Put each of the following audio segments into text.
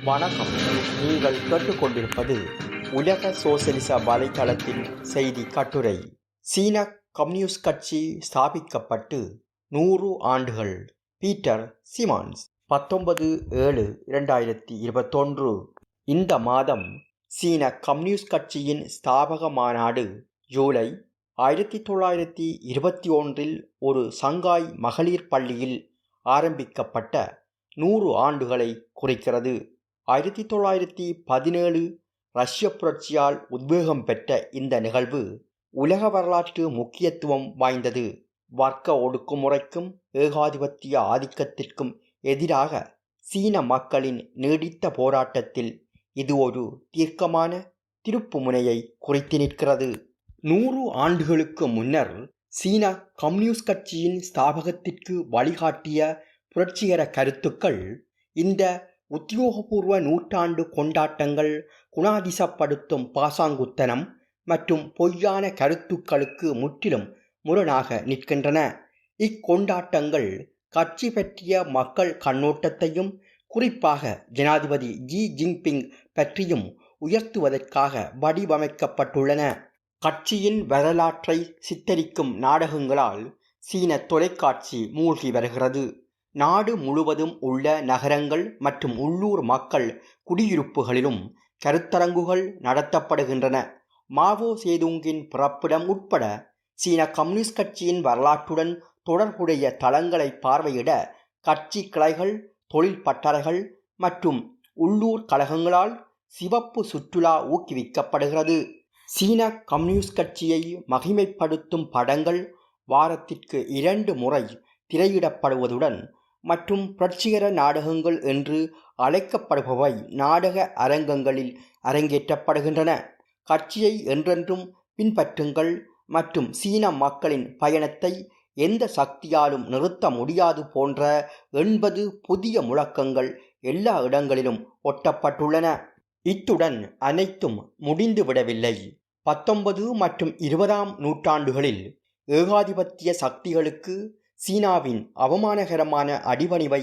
வணக்கம். நீங்கள் கேட்டுக்கொண்டிருப்பது உலக சோசலிச வலைத்தளத்தின் செய்தி கட்டுரை. சீன கம்யூனிஸ்ட் கட்சி ஸ்தாபிக்கப்பட்டு 100 ஆண்டுகள். பீட்டர் சிமான்ஸ். 19/7/2021. இந்த மாதம் சீன கம்யூனிஸ்ட் கட்சியின் ஸ்தாபக மாநாடு ஜூலை 1921 ஒரு சங்காய் மகளிர் பள்ளியில் ஆரம்பிக்கப்பட்ட 100 ஆண்டுகளை குறிக்கிறது. 1917 ரஷ்ய புரட்சியால் உத்வேகம் பெற்ற இந்த நிகழ்வு உலக வரலாற்று முக்கியத்துவம் வாய்ந்தது. வர்க்க ஒடுக்குமுறைக்கும் ஏகாதிபத்திய ஆதிக்கத்திற்கும் எதிராக சீன மக்களின் நீடித்த போராட்டத்தில் இது ஒரு தீர்க்கமான திருப்புமுனையை குறித்து நிற்கிறது. 100 ஆண்டுகளுக்கு முன்னர் சீன கம்யூனிஸ்ட் கட்சியின் ஸ்தாபகத்திற்கு வழிகாட்டிய புரட்சிகர கருத்துக்கள் இந்த உத்தியோகபூர்வ நூற்றாண்டு கொண்டாட்டங்கள் குணாதிசப்படுத்தும் பாசாங்குத்தனம் மற்றும் பொய்யான கருத்துக்களுக்கு முற்றிலும் முரணாக நிற்கின்றன. இக்கொண்டாட்டங்கள் கட்சி பற்றிய மக்கள் கண்ணோட்டத்தையும் குறிப்பாக ஜனாதிபதி ஜி ஜின்பிங் பற்றியும் உயர்த்துவதற்காக வடிவமைக்கப்பட்டுள்ளன. கட்சியின் வரலாற்றை சித்தரிக்கும் நாடகங்களால் சீன தொலைக்காட்சி மூழ்கி வருகிறது. நாடு முழுவதும் உள்ள நகரங்கள் மற்றும் உள்ளூர் மக்கள் குடியிருப்புகளிலும் கருத்தரங்குகள் நடத்தப்படுகின்றன. மாவோ சேதுங்கின் பிறப்பிடம் உட்பட சீன கம்யூனிஸ்ட் கட்சியின் வரலாற்றுடன் தொடர்புடைய தளங்களை பார்வையிட கட்சி கிளைகள், தொழில் பட்டறைகள் மற்றும் உள்ளூர் கழகங்களால் சிவப்பு சுற்றுலா ஊக்குவிக்கப்படுகிறது. சீன கம்யூனிஸ்ட் கட்சியை மகிமைப்படுத்தும் படங்கள் வாரத்திற்கு 2 முறை திரையிடப்படுவதுடன் மற்றும் புரட்சிகர நாடகங்கள் என்று அழைக்கப்படுபவை நாடக அரங்கங்களில் அரங்கேற்றப்படுகின்றன. கட்சியை என்றென்றும் பின்பற்றுங்கள் மற்றும் சீன மக்களின் பயணத்தை எந்த சக்தியாலும் நிறுத்த முடியாது போன்ற 80 புதிய முழக்கங்கள் எல்லா இடங்களிலும் ஒட்டப்பட்டுள்ளன. இத்துடன் அனைத்தும் முடிந்துவிடவில்லை. 19 மற்றும் 20ஆம் நூற்றாண்டுகளில் ஏகாதிபத்திய சக்திகளுக்கு சீனாவின் அவமானகரமான அடிபணிவை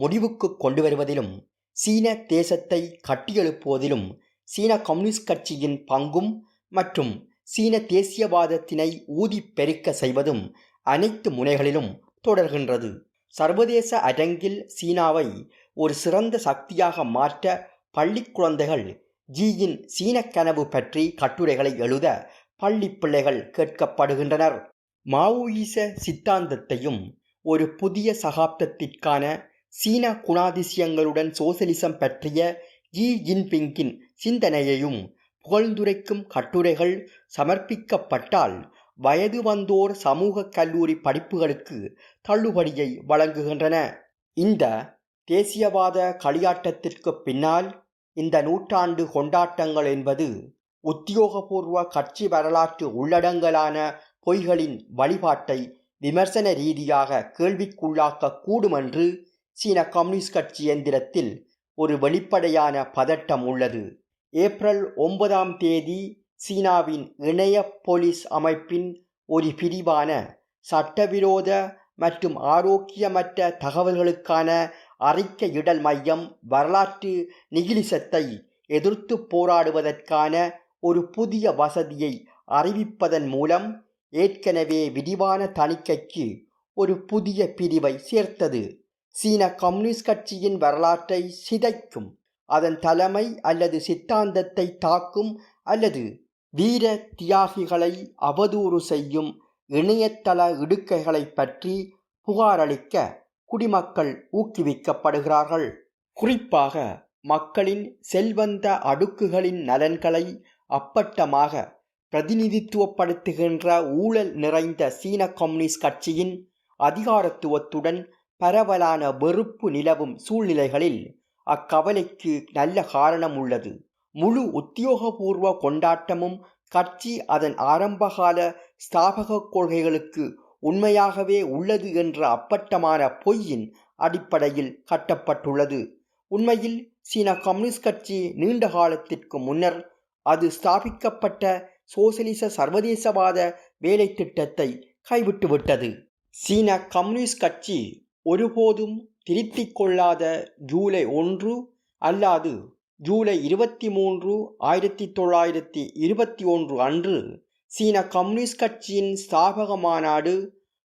முடிவுக்கு கொண்டு வருவதிலும் சீன தேசத்தை கட்டியெழுப்புவதிலும் சீன கம்யூனிஸ்ட் கட்சியின் பங்கும் மற்றும் சீன தேசியவாதத்தினை ஊதி பெருக்க செய்வதும் அனைத்து முனைகளிலும் தொடர்கின்றது. சர்வதேச அரங்கில் சீனாவை ஒரு சிறந்த சக்தியாக மாற்ற பள்ளி குழந்தைகள் ஜியின் சீன கனவு பற்றி கட்டுரைகளை எழுத பள்ளி பிள்ளைகள் கேட்கப்படுகின்றனர். மாவோயிச சித்தாந்தத்தையும் ஒரு புதிய சகாப்தத்திற்கான சீன குணாதிசயங்களுடன் சோசலிசம் பற்றிய ஜி ஜின்பிங்கின் சிந்தனையையும் புகழ்ந்துரைக்கும் கட்டுரைகள் சமர்ப்பிக்கப்பட்டால் வயது வந்தோர் சமூக கல்லூரி படிப்புகளுக்கு தள்ளுபடியை வழங்குகின்றன. இந்த தேசியவாத களியாட்டத்திற்கு பின்னால் இந்த நூற்றாண்டு கொண்டாட்டங்கள் என்பது உத்தியோகபூர்வ கட்சி வரலாற்று உள்ளடங்கலான பொய்களின் வழிபாட்டை விமர்சன ரீதியாக கேள்விக்குள்ளாக்க கூடுமென்று சீன கம்யூனிஸ்ட் கட்சி எந்திரத்தில் ஒரு வெளிப்படையான பதட்டம் உள்ளது. ஏப்ரல் 9ஆம் தேதி சீனாவின் இணைய போலீஸ் அமைப்பின் ஒரு பிரிவான சட்டவிரோத மற்றும் ஆரோக்கியமற்ற தகவல்களுக்கான அறிக்கையிடல் மையம் வரலாற்று நிகிலிசத்தை எதிர்த்து போராடுவதற்கான ஒரு புதிய வசதியை அறிவிப்பதன் மூலம் ஏற்கனவே விரிவான தணிக்கைக்கு ஒரு புதிய பிரிவை சேர்த்தது. சீன கம்யூனிஸ்ட் கட்சியின் வரலாற்றை சிதைக்கும், அதன் தலைமை அல்லது சித்தாந்தத்தை தாக்கும் அல்லது வீர தியாகிகளை அவதூறு செய்யும் இணையதள இடுக்கைகளை பற்றி புகாரளிக்க குடிமக்கள் ஊக்குவிக்கப்படுகிறார்கள். குறிப்பாக மக்களின் செல்வந்த அடுக்குகளின் நலன்களை அப்பட்டமாக பிரதிநிதித்துவப்படுத்துகின்ற ஊழல் நிறைந்த சீன கம்யூனிஸ்ட் கட்சியின் அதிகாரத்துவத்துடன் பரவலான வெறுப்பு நிலவும் சூழ்நிலைகளில் அக்கவலைக்கு நல்ல காரணம் உள்ளது. முழு உத்தியோகபூர்வ கொண்டாட்டமும் கட்சி அதன் ஆரம்பகால ஸ்தாபக கொள்கைகளுக்கு உண்மையாகவே உள்ளது என்ற அப்பட்டமான பொய்யின் அடிப்படையில் கட்டப்பட்டுள்ளது. உண்மையில் சீன கம்யூனிஸ்ட் கட்சி நீண்ட காலத்திற்கு முன்னர் அது ஸ்தாபிக்கப்பட்ட சோசலிச சர்வதேசவாத வேலை திட்டத்தை கைவிட்டுவிட்டது. சீன கம்யூனிஸ்ட் கட்சி ஒருபோதும் திருத்திக் கொள்ளாத ஜூலை 1, அல்லாது ஜூலை 23, 1921 அன்று சீன கம்யூனிஸ்ட் கட்சியின் ஸ்தாபக மாநாடு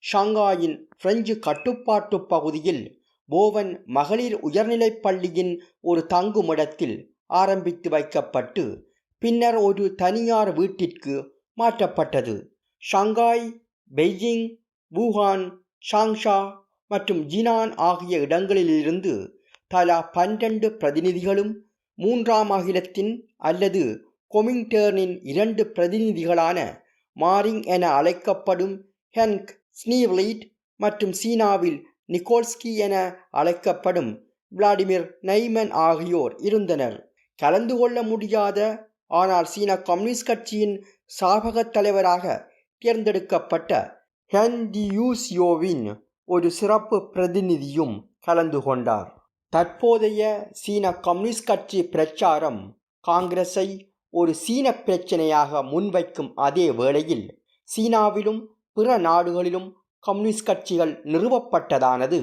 ஷங்காயின் பிரெஞ்சு கட்டுப்பாட்டு பகுதியில் போவன் மகளிர் உயர்நிலைப் பள்ளியின் ஒரு தங்குமிடத்தில் ஆரம்பித்து வைக்கப்பட்டு பின்னர் ஒரு தனியார் வீட்டிற்கு மாற்றப்பட்டது. ஷங்காய், பெய்ஜிங், வூஹான், ஷாங்ஷா மற்றும் ஜினான் ஆகிய இடங்களிலிருந்து தலா 12 பிரதிநிதிகளும் 3ஆம் அகிலத்தின் அல்லது கொமிங்டர்னின் 2 பிரதிநிதிகளான மாரிங் என அழைக்கப்படும் ஹென்க் ஸ்னீவ்லீட் மற்றும் சீனாவில் நிக்கோல்ஸ்கி என அழைக்கப்படும் விளாடிமிர் நெய்மன் ஆகியோர் இருந்தனர். கலந்து கொள்ள முடியாத ஆனால் சீன கம்யூனிஸ்ட் கட்சியின் ஸ்தாபக தலைவராக தேர்ந்தெடுக்கப்பட்ட ஹென் டியூசியோவின் ஒரு சிறப்பு பிரதிநிதியும் கலந்து கொண்டார். தற்போதைய சீன கம்யூனிஸ்ட் கட்சி பிரச்சாரம் காங்கிரஸை ஒரு சீன பிரச்சனையாக முன்வைக்கும் அதே வேளையில் சீனாவிலும் பிற நாடுகளிலும் கம்யூனிஸ்ட் கட்சிகள் நிறுவப்பட்டதானது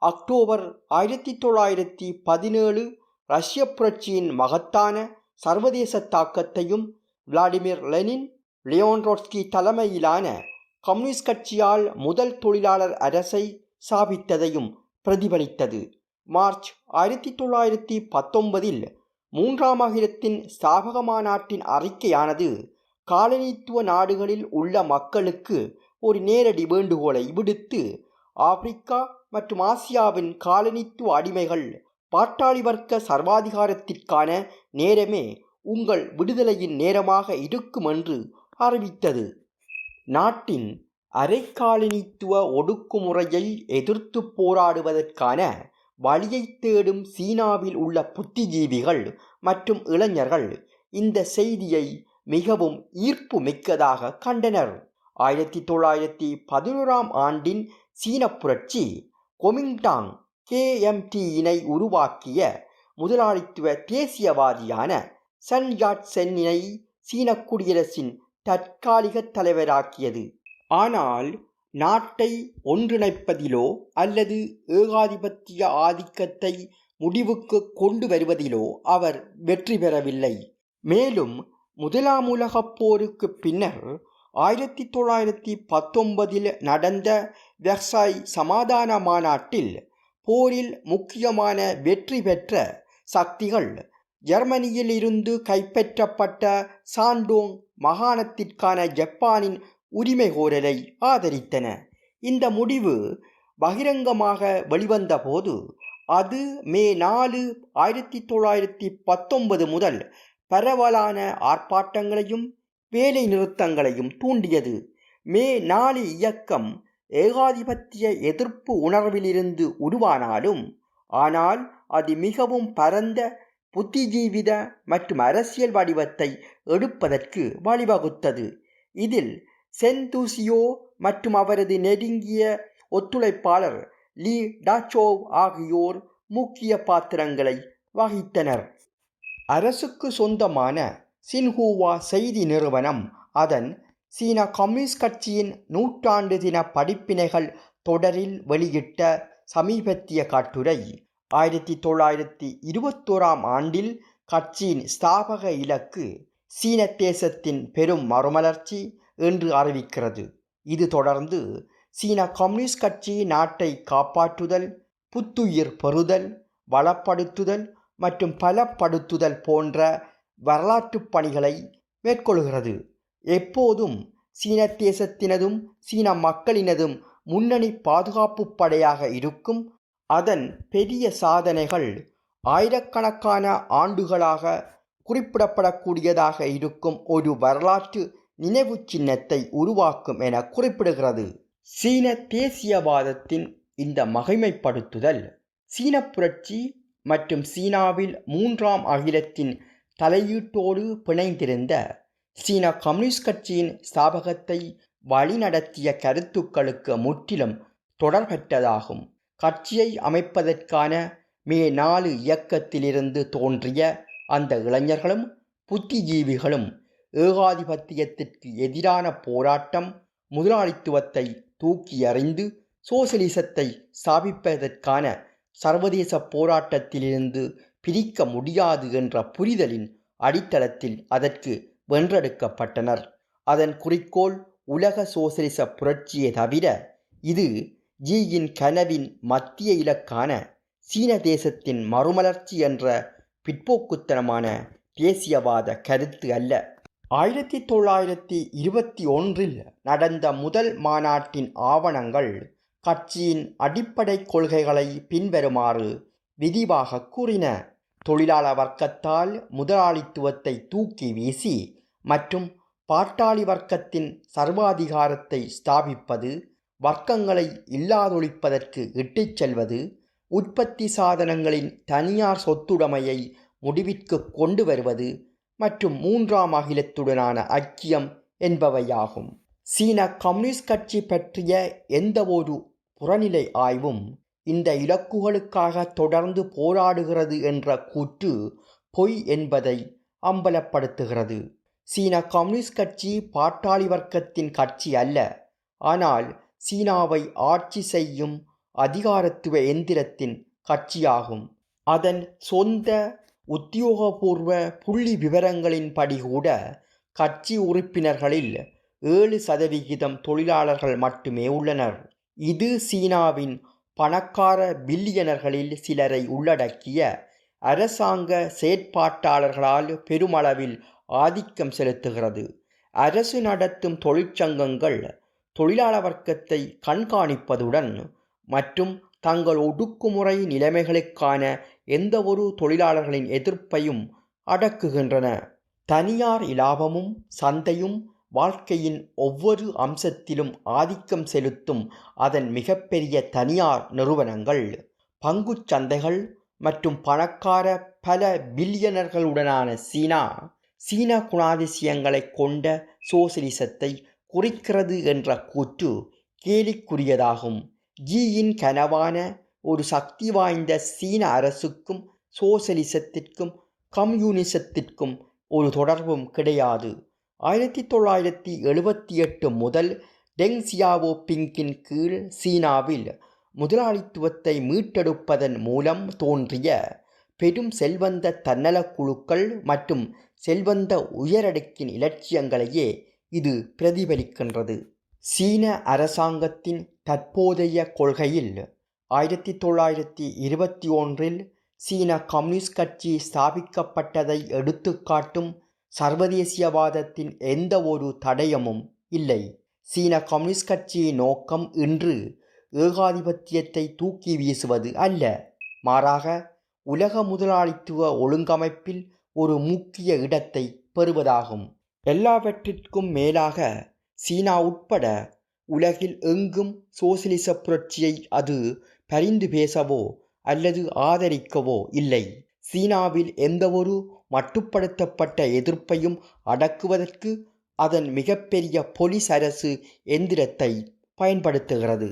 அக்டோபர் 1917 ரஷ்ய புரட்சியின் மகத்தான சர்வதேச தாக்கத்தையும் விளாடிமிர் லெனின், லியோன் ட்ரொட்ஸ்கி தலைமையிலான கம்யூனிஸ்ட் கட்சியால் முதல் தொழிலாளர் அரசை ஸ்தாபித்ததையும் பிரதிபலித்தது. மார்ச் 1919 3ஆம் அகிலத்தின் ஸ்தாபக மாநாட்டின் அறிக்கையானது காலனித்துவ நாடுகளில் உள்ள மக்களுக்கு ஒரு நேரடி வேண்டுகோளை விடுத்து ஆப்பிரிக்கா மற்றும் ஆசியாவின் காலனித்துவ அடிமைகள் பாட்டாளி வர்க்க சர்வாதிகாரத்திற்கான நேரமே உங்கள் விடுதலையின் நேரமாக இருக்கும் என்று அறிவித்தது. நாட்டின் அரைக்காலனித்துவ ஒடுக்குமுறையை எதிர்த்து போராடுவதற்கான வழியை தேடும் சீனாவில் உள்ள புத்திஜீவிகள் மற்றும் இளைஞர்கள் இந்த செய்தியை மிகவும் ஈர்ப்பு மிக்கதாக கண்டனர். 1911ஆம் ஆண்டின் சீன புரட்சி கொமிங்டாங் KMTயினை உருவாக்கிய முதலாளித்துவ தேசியவாதியான சன் யாட் சென்னை சீன குடியரசின் தற்காலிக தலைவராக்கியது. ஆனால் நாட்டை ஒன்றிணைப்பதிலோ அல்லது ஏகாதிபத்திய ஆதிக்கத்தை முடிவுக்கு கொண்டு வருவதிலோ அவர் வெற்றி பெறவில்லை. மேலும் முதலாம் உலகப் போருக்கு பின்னர் 1919 நடந்த வெர்சாய் சமாதான மாநாட்டில் போரில் முக்கியமான வெற்றி பெற்ற சக்திகள் ஜெர்மனியில் இருந்து கைப்பற்றப்பட்ட சாண்டோங் மாகாணத்திற்கான ஜப்பானின் உரிமை கோரலை ஆதரித்தன. இந்த முடிவு பகிரங்கமாக வெளிவந்த போது அது மே 4, 1919 முதல் பரவலான ஆர்ப்பாட்டங்களையும் வேலை நிறுத்தங்களையும் தூண்டியது. மே 4 இயக்கம் ஏகாதிபத்திய எதிர்ப்பு உணர்விலிருந்து உருவானாலும் ஆனால் அது மிகவும் பரந்த புத்திஜீவித மற்றும் அரசியல் வடிவத்தை எடுப்பதற்கு வழிவகுத்தது. இதில் சென் தூசியோ மற்றும் அவரது நெருங்கிய ஒத்துழைப்பாளர் லீ டாச்சோவ் ஆகியோர் முக்கிய பாத்திரங்களை வகித்தனர். அரசுக்கு சொந்தமான சின்ஹூவா செய்தி நிறுவனம் அதன் சீன கம்யூனிஸ்ட் கட்சியின் 100ஆண்டு தின படிப்பினைகள் தொடரில் வெளியிட்ட சமீபத்திய கட்டுரை 1921ஆம் ஆண்டில் கட்சியின் ஸ்தாபக இலக்கு சீன தேசத்தின் பெரும் மறுமலர்ச்சி என்று அறிவிக்கிறது. இது தொடர்ந்து சீன கம்யூனிஸ்ட் கட்சி நாட்டை காப்பாற்றுதல், புத்துயிர் பெறுதல், வளப்படுத்துதல் மற்றும் பலப்படுத்துதல் போன்ற வரலாற்று பணிகளை மேற்கொள்கிறது. எப்போதும் சீன தேசத்தினதும் சீன மக்களினதும் முன்னணி பாதுகாப்பு படையாக இருக்கும் அதன் பெரிய சாதனைகள் ஆயிரக்கணக்கான ஆண்டுகளாக குறிப்பிடப்படக்கூடியதாக இருக்கும் ஒரு வரலாற்று நினைவு சின்னத்தை உருவாக்கும் என குறிப்பிடுகிறது. சீன தேசியவாதத்தின் இந்த மகிமைப்படுத்துதல் சீன புரட்சி மற்றும் சீனாவில் 3ஆம் அகிலத்தின் தலையீட்டோடு பிணைந்திருந்த சீன கம்யூனிஸ்ட் கட்சியின் ஸ்தாபகத்தை வழிநடத்திய கருத்துக்களுக்கு முற்றிலும் தொடர்பற்றதாகும். கட்சியை அமைப்பதற்கான மே 4 இயக்கத்திலிருந்து தோன்றிய அந்த இளைஞர்களும் புத்திஜீவிகளும் ஏகாதிபத்தியத்திற்கு எதிரான போராட்டம், முதலாளித்துவத்தை தூக்கி எறிந்து சோசலிசத்தை ஸ்தாபிப்பதற்கான சர்வதேச போராட்டத்திலிருந்து பிரிக்க முடியாது என்ற புரிதலின் அடித்தளத்தில் அதற்கு வென்றெடுக்கப்பட்டனர். அதன் குறிக்கோள் உலக சோசலிச புரட்சியே தவிர இது ஜியின் கனவின் மத்திய இலக்கான சீன தேசத்தின் மறுமலர்ச்சி என்ற பிற்போக்குத்தனமான தேசியவாத கருத்து அல்ல. 1921 நடந்த முதல் மாநாட்டின் ஆவணங்கள் கட்சியின் அடிப்படை கொள்கைகளை பின்வருமாறு விரிவாக கூறின. தொழிலாள வர்க்கத்தால் முதலாளித்துவத்தை தூக்கி வீசி மற்றும் பாட்டாளி வர்க்கத்தின் சர்வாதிகாரத்தை ஸ்தாபிப்பது, வர்க்கங்களை இல்லாதொழிப்பதற்கு இட்டுச் செல்வது, உற்பத்தி சாதனங்களின் தனியார் சொத்துடைமையை முடிவிற்கு கொண்டு வருவது மற்றும் மூன்றாம் அகிலத்துடனான ஐக்கியம் என்பவையாகும். சீன கம்யூனிஸ்ட் கட்சி பற்றிய எந்தவொரு புறநிலை ஆய்வும் இந்த இலக்குகளுக்காக தொடர்ந்து போராடுகிறது என்ற கூற்று பொய் என்பதை அம்பலப்படுத்துகிறது. சீன கம்யூனிஸ்ட் கட்சி பாட்டாளி வர்க்கத்தின் கட்சி அல்ல, ஆனால் சீனாவை ஆட்சி செய்யும் அதிகாரத்துவ எந்திரத்தின் கட்சியாகும். அதன் சொந்த உத்தியோகபூர்வ புள்ளி விவரங்களின்படி கூட கட்சி உறுப்பினர்களில் 7% தொழிலாளர்கள் மட்டுமே உள்ளனர். இது சீனாவின் பணக்கார பில்லியனர்களில் சிலரை உள்ளடக்கிய அரசாங்க செயற்பாட்டாளர்களால் பெருமளவில் ஆதிக்கம் செலுத்துகிறது. அரசு நடத்தும் தொழிற்சங்கங்கள் தொழிலாள வர்க்கத்தை கண்காணிப்பதுடன் மற்றும் தங்கள் ஒடுக்குமுறை நிலைமைகளுக்கான எந்தவொரு தொழிலாளர்களின் எதிர்ப்பையும் அடக்குகின்றன. தனியார் இலாபமும் சந்தையும் வாழ்க்கையின் ஒவ்வொரு அம்சத்திலும் ஆதிக்கம் செலுத்தும் அதன் மிகப்பெரிய தனியார் நிறுவனங்கள், பங்குச் சந்தைகள் மற்றும் பணக்கார பல பில்லியனர்களுடனான சீன குணாதிசயங்களை கொண்ட சோசலிசத்தை குறிக்கிறது என்ற கூற்று கேலிக்குரியதாகும். ஜியின் கனவான ஒரு சக்தி வாய்ந்த சீன அரசுக்கும் சோசலிசத்திற்கும் கம்யூனிசத்திற்கும் ஒரு தொடர்பும் கிடையாது. 1978 முதல் டெங் சியாவோபிங்கின் கீழ் சீனாவில் முதலாளித்துவத்தை மீட்டெடுப்பதன் மூலம் தோன்றிய பெரும் செல்வந்த தன்னலக் குழுக்கள் மற்றும் செல்வந்த உயரடுக்கின் இலட்சியங்களையே இது பிரதிபலிக்கின்றது. சீன அரசாங்கத்தின் தற்போதைய கொள்கையில் 1921 சீன கம்யூனிஸ்ட் கட்சி ஸ்தாபிக்கப்பட்டதை எடுத்துக்காட்டும் சர்வதேசியவாதத்தின் எந்த ஒரு தடயமும் இல்லை. சீன கம்யூனிஸ்ட் கட்சியின் நோக்கம் இன்று ஏகாதிபத்தியத்தை தூக்கி வீசுவது அல்ல, மாறாக உலக முதலாளித்துவ ஒழுங்கமைப்பில் ஒரு முக்கிய இடத்தை பெறுவதாகும். எல்லாவற்றிற்கும் மேலாக சீனா உட்பட உலகில் எங்கும் சோசலிச புரட்சியை அது பரிந்து பேசவோ அல்லது ஆதரிக்கவோ இல்லை. சீனாவில் எந்தவொரு மட்டுப்படுத்தப்பட்ட எதிர்ப்பையும் அடக்குவதற்கு அதன் மிகப்பெரிய பொலிஸ் அரசு எந்திரத்தை பயன்படுத்துகிறது.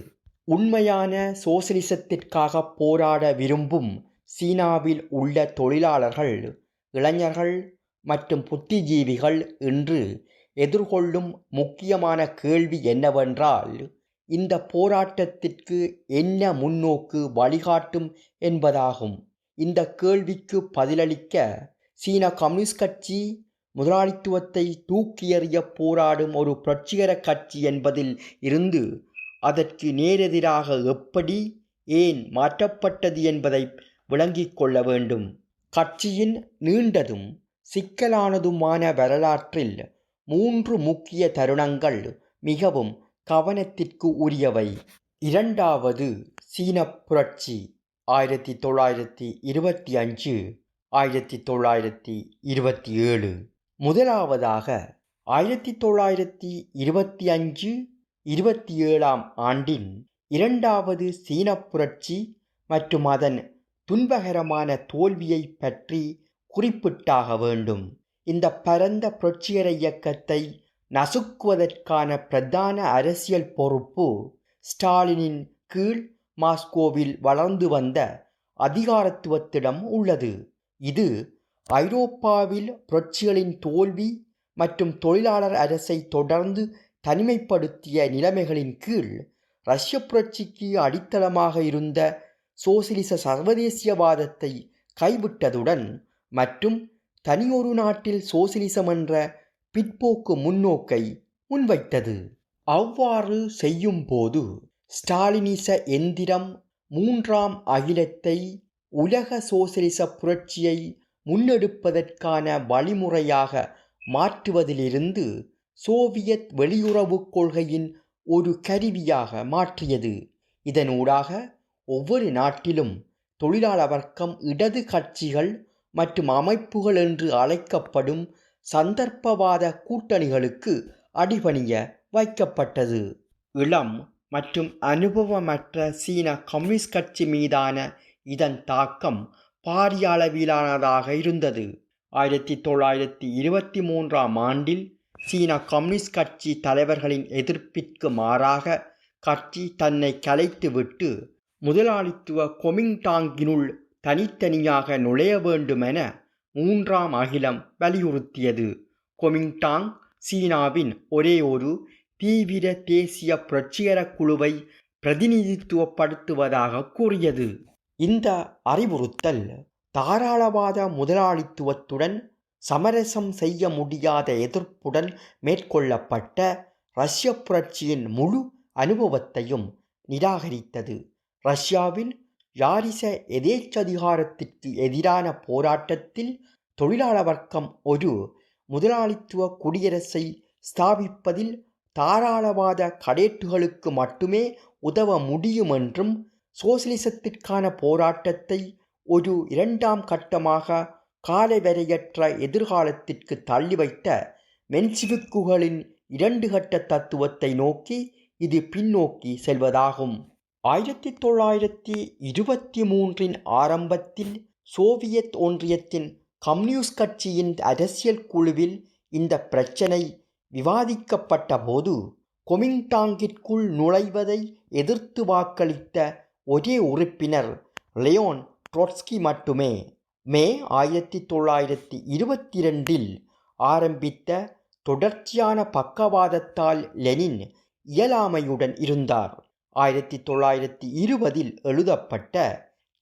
உண்மையான சோசலிசத்திற்காக போராட விரும்பும் சீனாவில் உள்ள தொழிலாளர்கள், இளைஞர்கள் மற்றும் புத்திஜீவிகள் இன்று எதிர்கொள்ளும் முக்கியமான கேள்வி என்னவென்றால், இந்த போராட்டத்திற்கு என்ன முன்னோக்கு வழிகாட்டும் என்பதாகும். இந்த கேள்விக்கு பதிலளிக்க சீன கம்யூனிஸ்ட் கட்சி முதலாளித்துவத்தை தூக்கி எறிய போராடும் ஒரு புரட்சிகர கட்சி என்பதில் இருந்து அதற்கு நேரெதிராக எப்படி, ஏன் மாற்றப்பட்டது என்பதை விளங்கிக் கொள்ள வேண்டும். கட்சியின் நீண்டதும் சிக்கலானதுமான வரலாற்றில் 3 முக்கிய தருணங்கள் மிகவும் கவனத்திற்கு உரியவை. இரண்டாவது சீன புரட்சி 1925-1927. முதலாவதாக 1925-27 ஆண்டின் இரண்டாவது சீன புரட்சி மற்றும் அதன் துன்பகரமான தோல்வியை பற்றி குறிப்பிட்டாக வேண்டும். இந்த பரந்த புரட்சிகர இயக்கத்தை நசுக்குவதற்கான பிரதான அரசியல் பொறுப்பு ஸ்டாலினின் கீழ் மாஸ்கோவில் வளர்ந்து வந்த அதிகாரத்துவத்திடம் உள்ளது. இது ஐரோப்பாவில் புரட்சிகளின் தோல்வி மற்றும் தொழிலாளர் அரசை தொடர்ந்து தனிமைப்படுத்திய நிலைமைகளின் கீழ் ரஷ்ய புரட்சிக்கு அடித்தளமாக இருந்த சோசலிச சர்வதேசியவாதத்தை கைவிட்டதுடன் மற்றும் தனியொரு நாட்டில் சோசியலிசம் என்ற பிற்போக்கு முன்னோக்கை முன்வைத்தது. அவ்வாறு செய்யும் போது ஸ்டாலினிச எந்திரம் மூன்றாம் அகிலத்தை உலக சோசியலிச புரட்சியை முன்னெடுப்பதற்கான வழிமுறையாக மாற்றுவதிலிருந்து சோவியத் வெளியுறவுக் கொள்கையின் ஒரு கருவியாக மாற்றியது. இதனூடாக ஒவ்வொரு நாட்டிலும் தொழிலாள வர்க்கம் இடது கட்சிகள் மற்றும் அமைப்புகள் என்று அழைக்கப்படும் சந்தர்ப்பவாத கூட்டணிகளுக்கு அடிபணிய வைக்கப்பட்டது. இளம் மற்றும் அனுபவமற்ற சீன கம்யூனிஸ்ட் கட்சி மீதான இதன் தாக்கம் பாரிய அளவிலானதாக இருந்தது. 1923ஆம் ஆண்டில் சீன கம்யூனிஸ்ட் கட்சி தலைவர்களின் எதிர்ப்பிற்கு மாறாக கட்சி தன்னை கலைத்துவிட்டு முதலாளித்துவ கொமிங்டாங்கினுள் தனித்தனியாக நுழைய வேண்டுமென மூன்றாம் அகிலம் வலியுறுத்தியது. கொமிங்டாங் சீனாவின் ஒரே ஒரு தீவிர தேசிய புரட்சிகர குழுவை பிரதிநிதித்துவப்படுத்துவதாக கூறியது. இந்த அறிவுறுத்தல் தாராளவாத முதலாளித்துவத்துடன் சமரசம் செய்ய முடியாத எதிர்ப்புடன் மேற்கொள்ளப்பட்ட ரஷ்ய புரட்சியின் முழு அனுபவத்தையும் நிராகரித்தது. ரஷ்யாவில் யாரிச எதேச்சதிகாரத்திற்கு எதிரான போராட்டத்தில் தொழிலாள வர்க்கம் ஒரு முதலாளித்துவ குடியரசை ஸ்தாபிப்பதில் தாராளவாத கடேட்டுகளுக்கு மட்டுமே உதவ முடியும் என்றும் சோசியலிசத்திற்கான போராட்டத்தை ஒரு இரண்டாம் கட்டமாக காலவரையற்ற எதிர்காலத்திற்கு தள்ளிவைத்த மென்சிவிக்குகளின் இரண்டு கட்ட தத்துவத்தை நோக்கி இது பின்னோக்கி செல்வதாகும். 1923 ஆரம்பத்தில் சோவியத் ஒன்றியத்தின் கம்யூனிஸ்ட் கட்சியின் அரசியல் குழுவில் இந்த பிரச்சினை விவாதிக்கப்பட்ட போது கொமிங்டாங்கிற்குள் நுழைவதை எதிர்த்து வாக்களித்த ஒரே உறுப்பினர் லியோன் ட்ரொட்ஸ்கி மட்டுமே. மே 1922 ஆரம்பித்த தொடர்ச்சியான பக்கவாதத்தால் லெனின் இயலாமையுடன் இருந்தார். 1920 எழுதப்பட்ட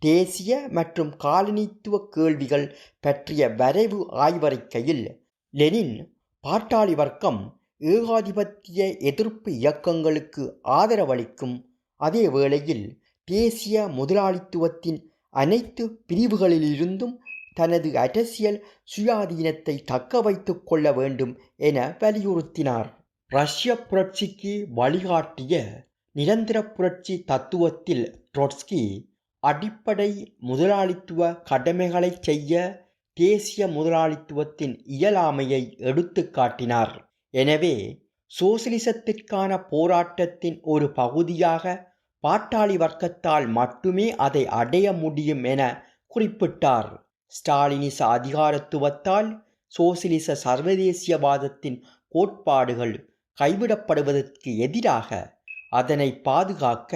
தேசிய மற்றும் காலனித்துவ கேள்விகள் பற்றிய வரைவு ஆய்வறிக்கையில் லெனின் பாட்டாளி வர்க்கம் ஏகாதிபத்திய எதிர்ப்பு இயக்கங்களுக்கு ஆதரவளிக்கும் அதே வேளையில் தேசிய முதலாளித்துவத்தின் அனைத்து பிரிவுகளிலிருந்தும் தனது அரசியல் சுயாதீனத்தை தக்க வைத்துக் கொள்ள வேண்டும் என வலியுறுத்தினார். ரஷ்ய புரட்சிக்கு வழிகாட்டிய நிரந்தர புரட்சி தத்துவத்தில் ட்ரொட்ஸ்கி அடிப்படை முதலாளித்துவ கடமைகளை செய்ய தேசிய முதலாளித்துவத்தின் இயலாமையை எடுத்து காட்டினார். எனவே சோசியலிசத்திற்கான போராட்டத்தின் ஒரு பகுதியாக பாட்டாளி வர்க்கத்தால் மட்டுமே அதை அடைய முடியும் என குறிப்பிட்டார். ஸ்டாலினிச அதிகாரத்துவத்தால் சோசியலிச சர்வதேசியவாதத்தின் கோட்பாடுகள் கைவிடப்படுவதற்கு எதிராக அதனை பாதுகாக்க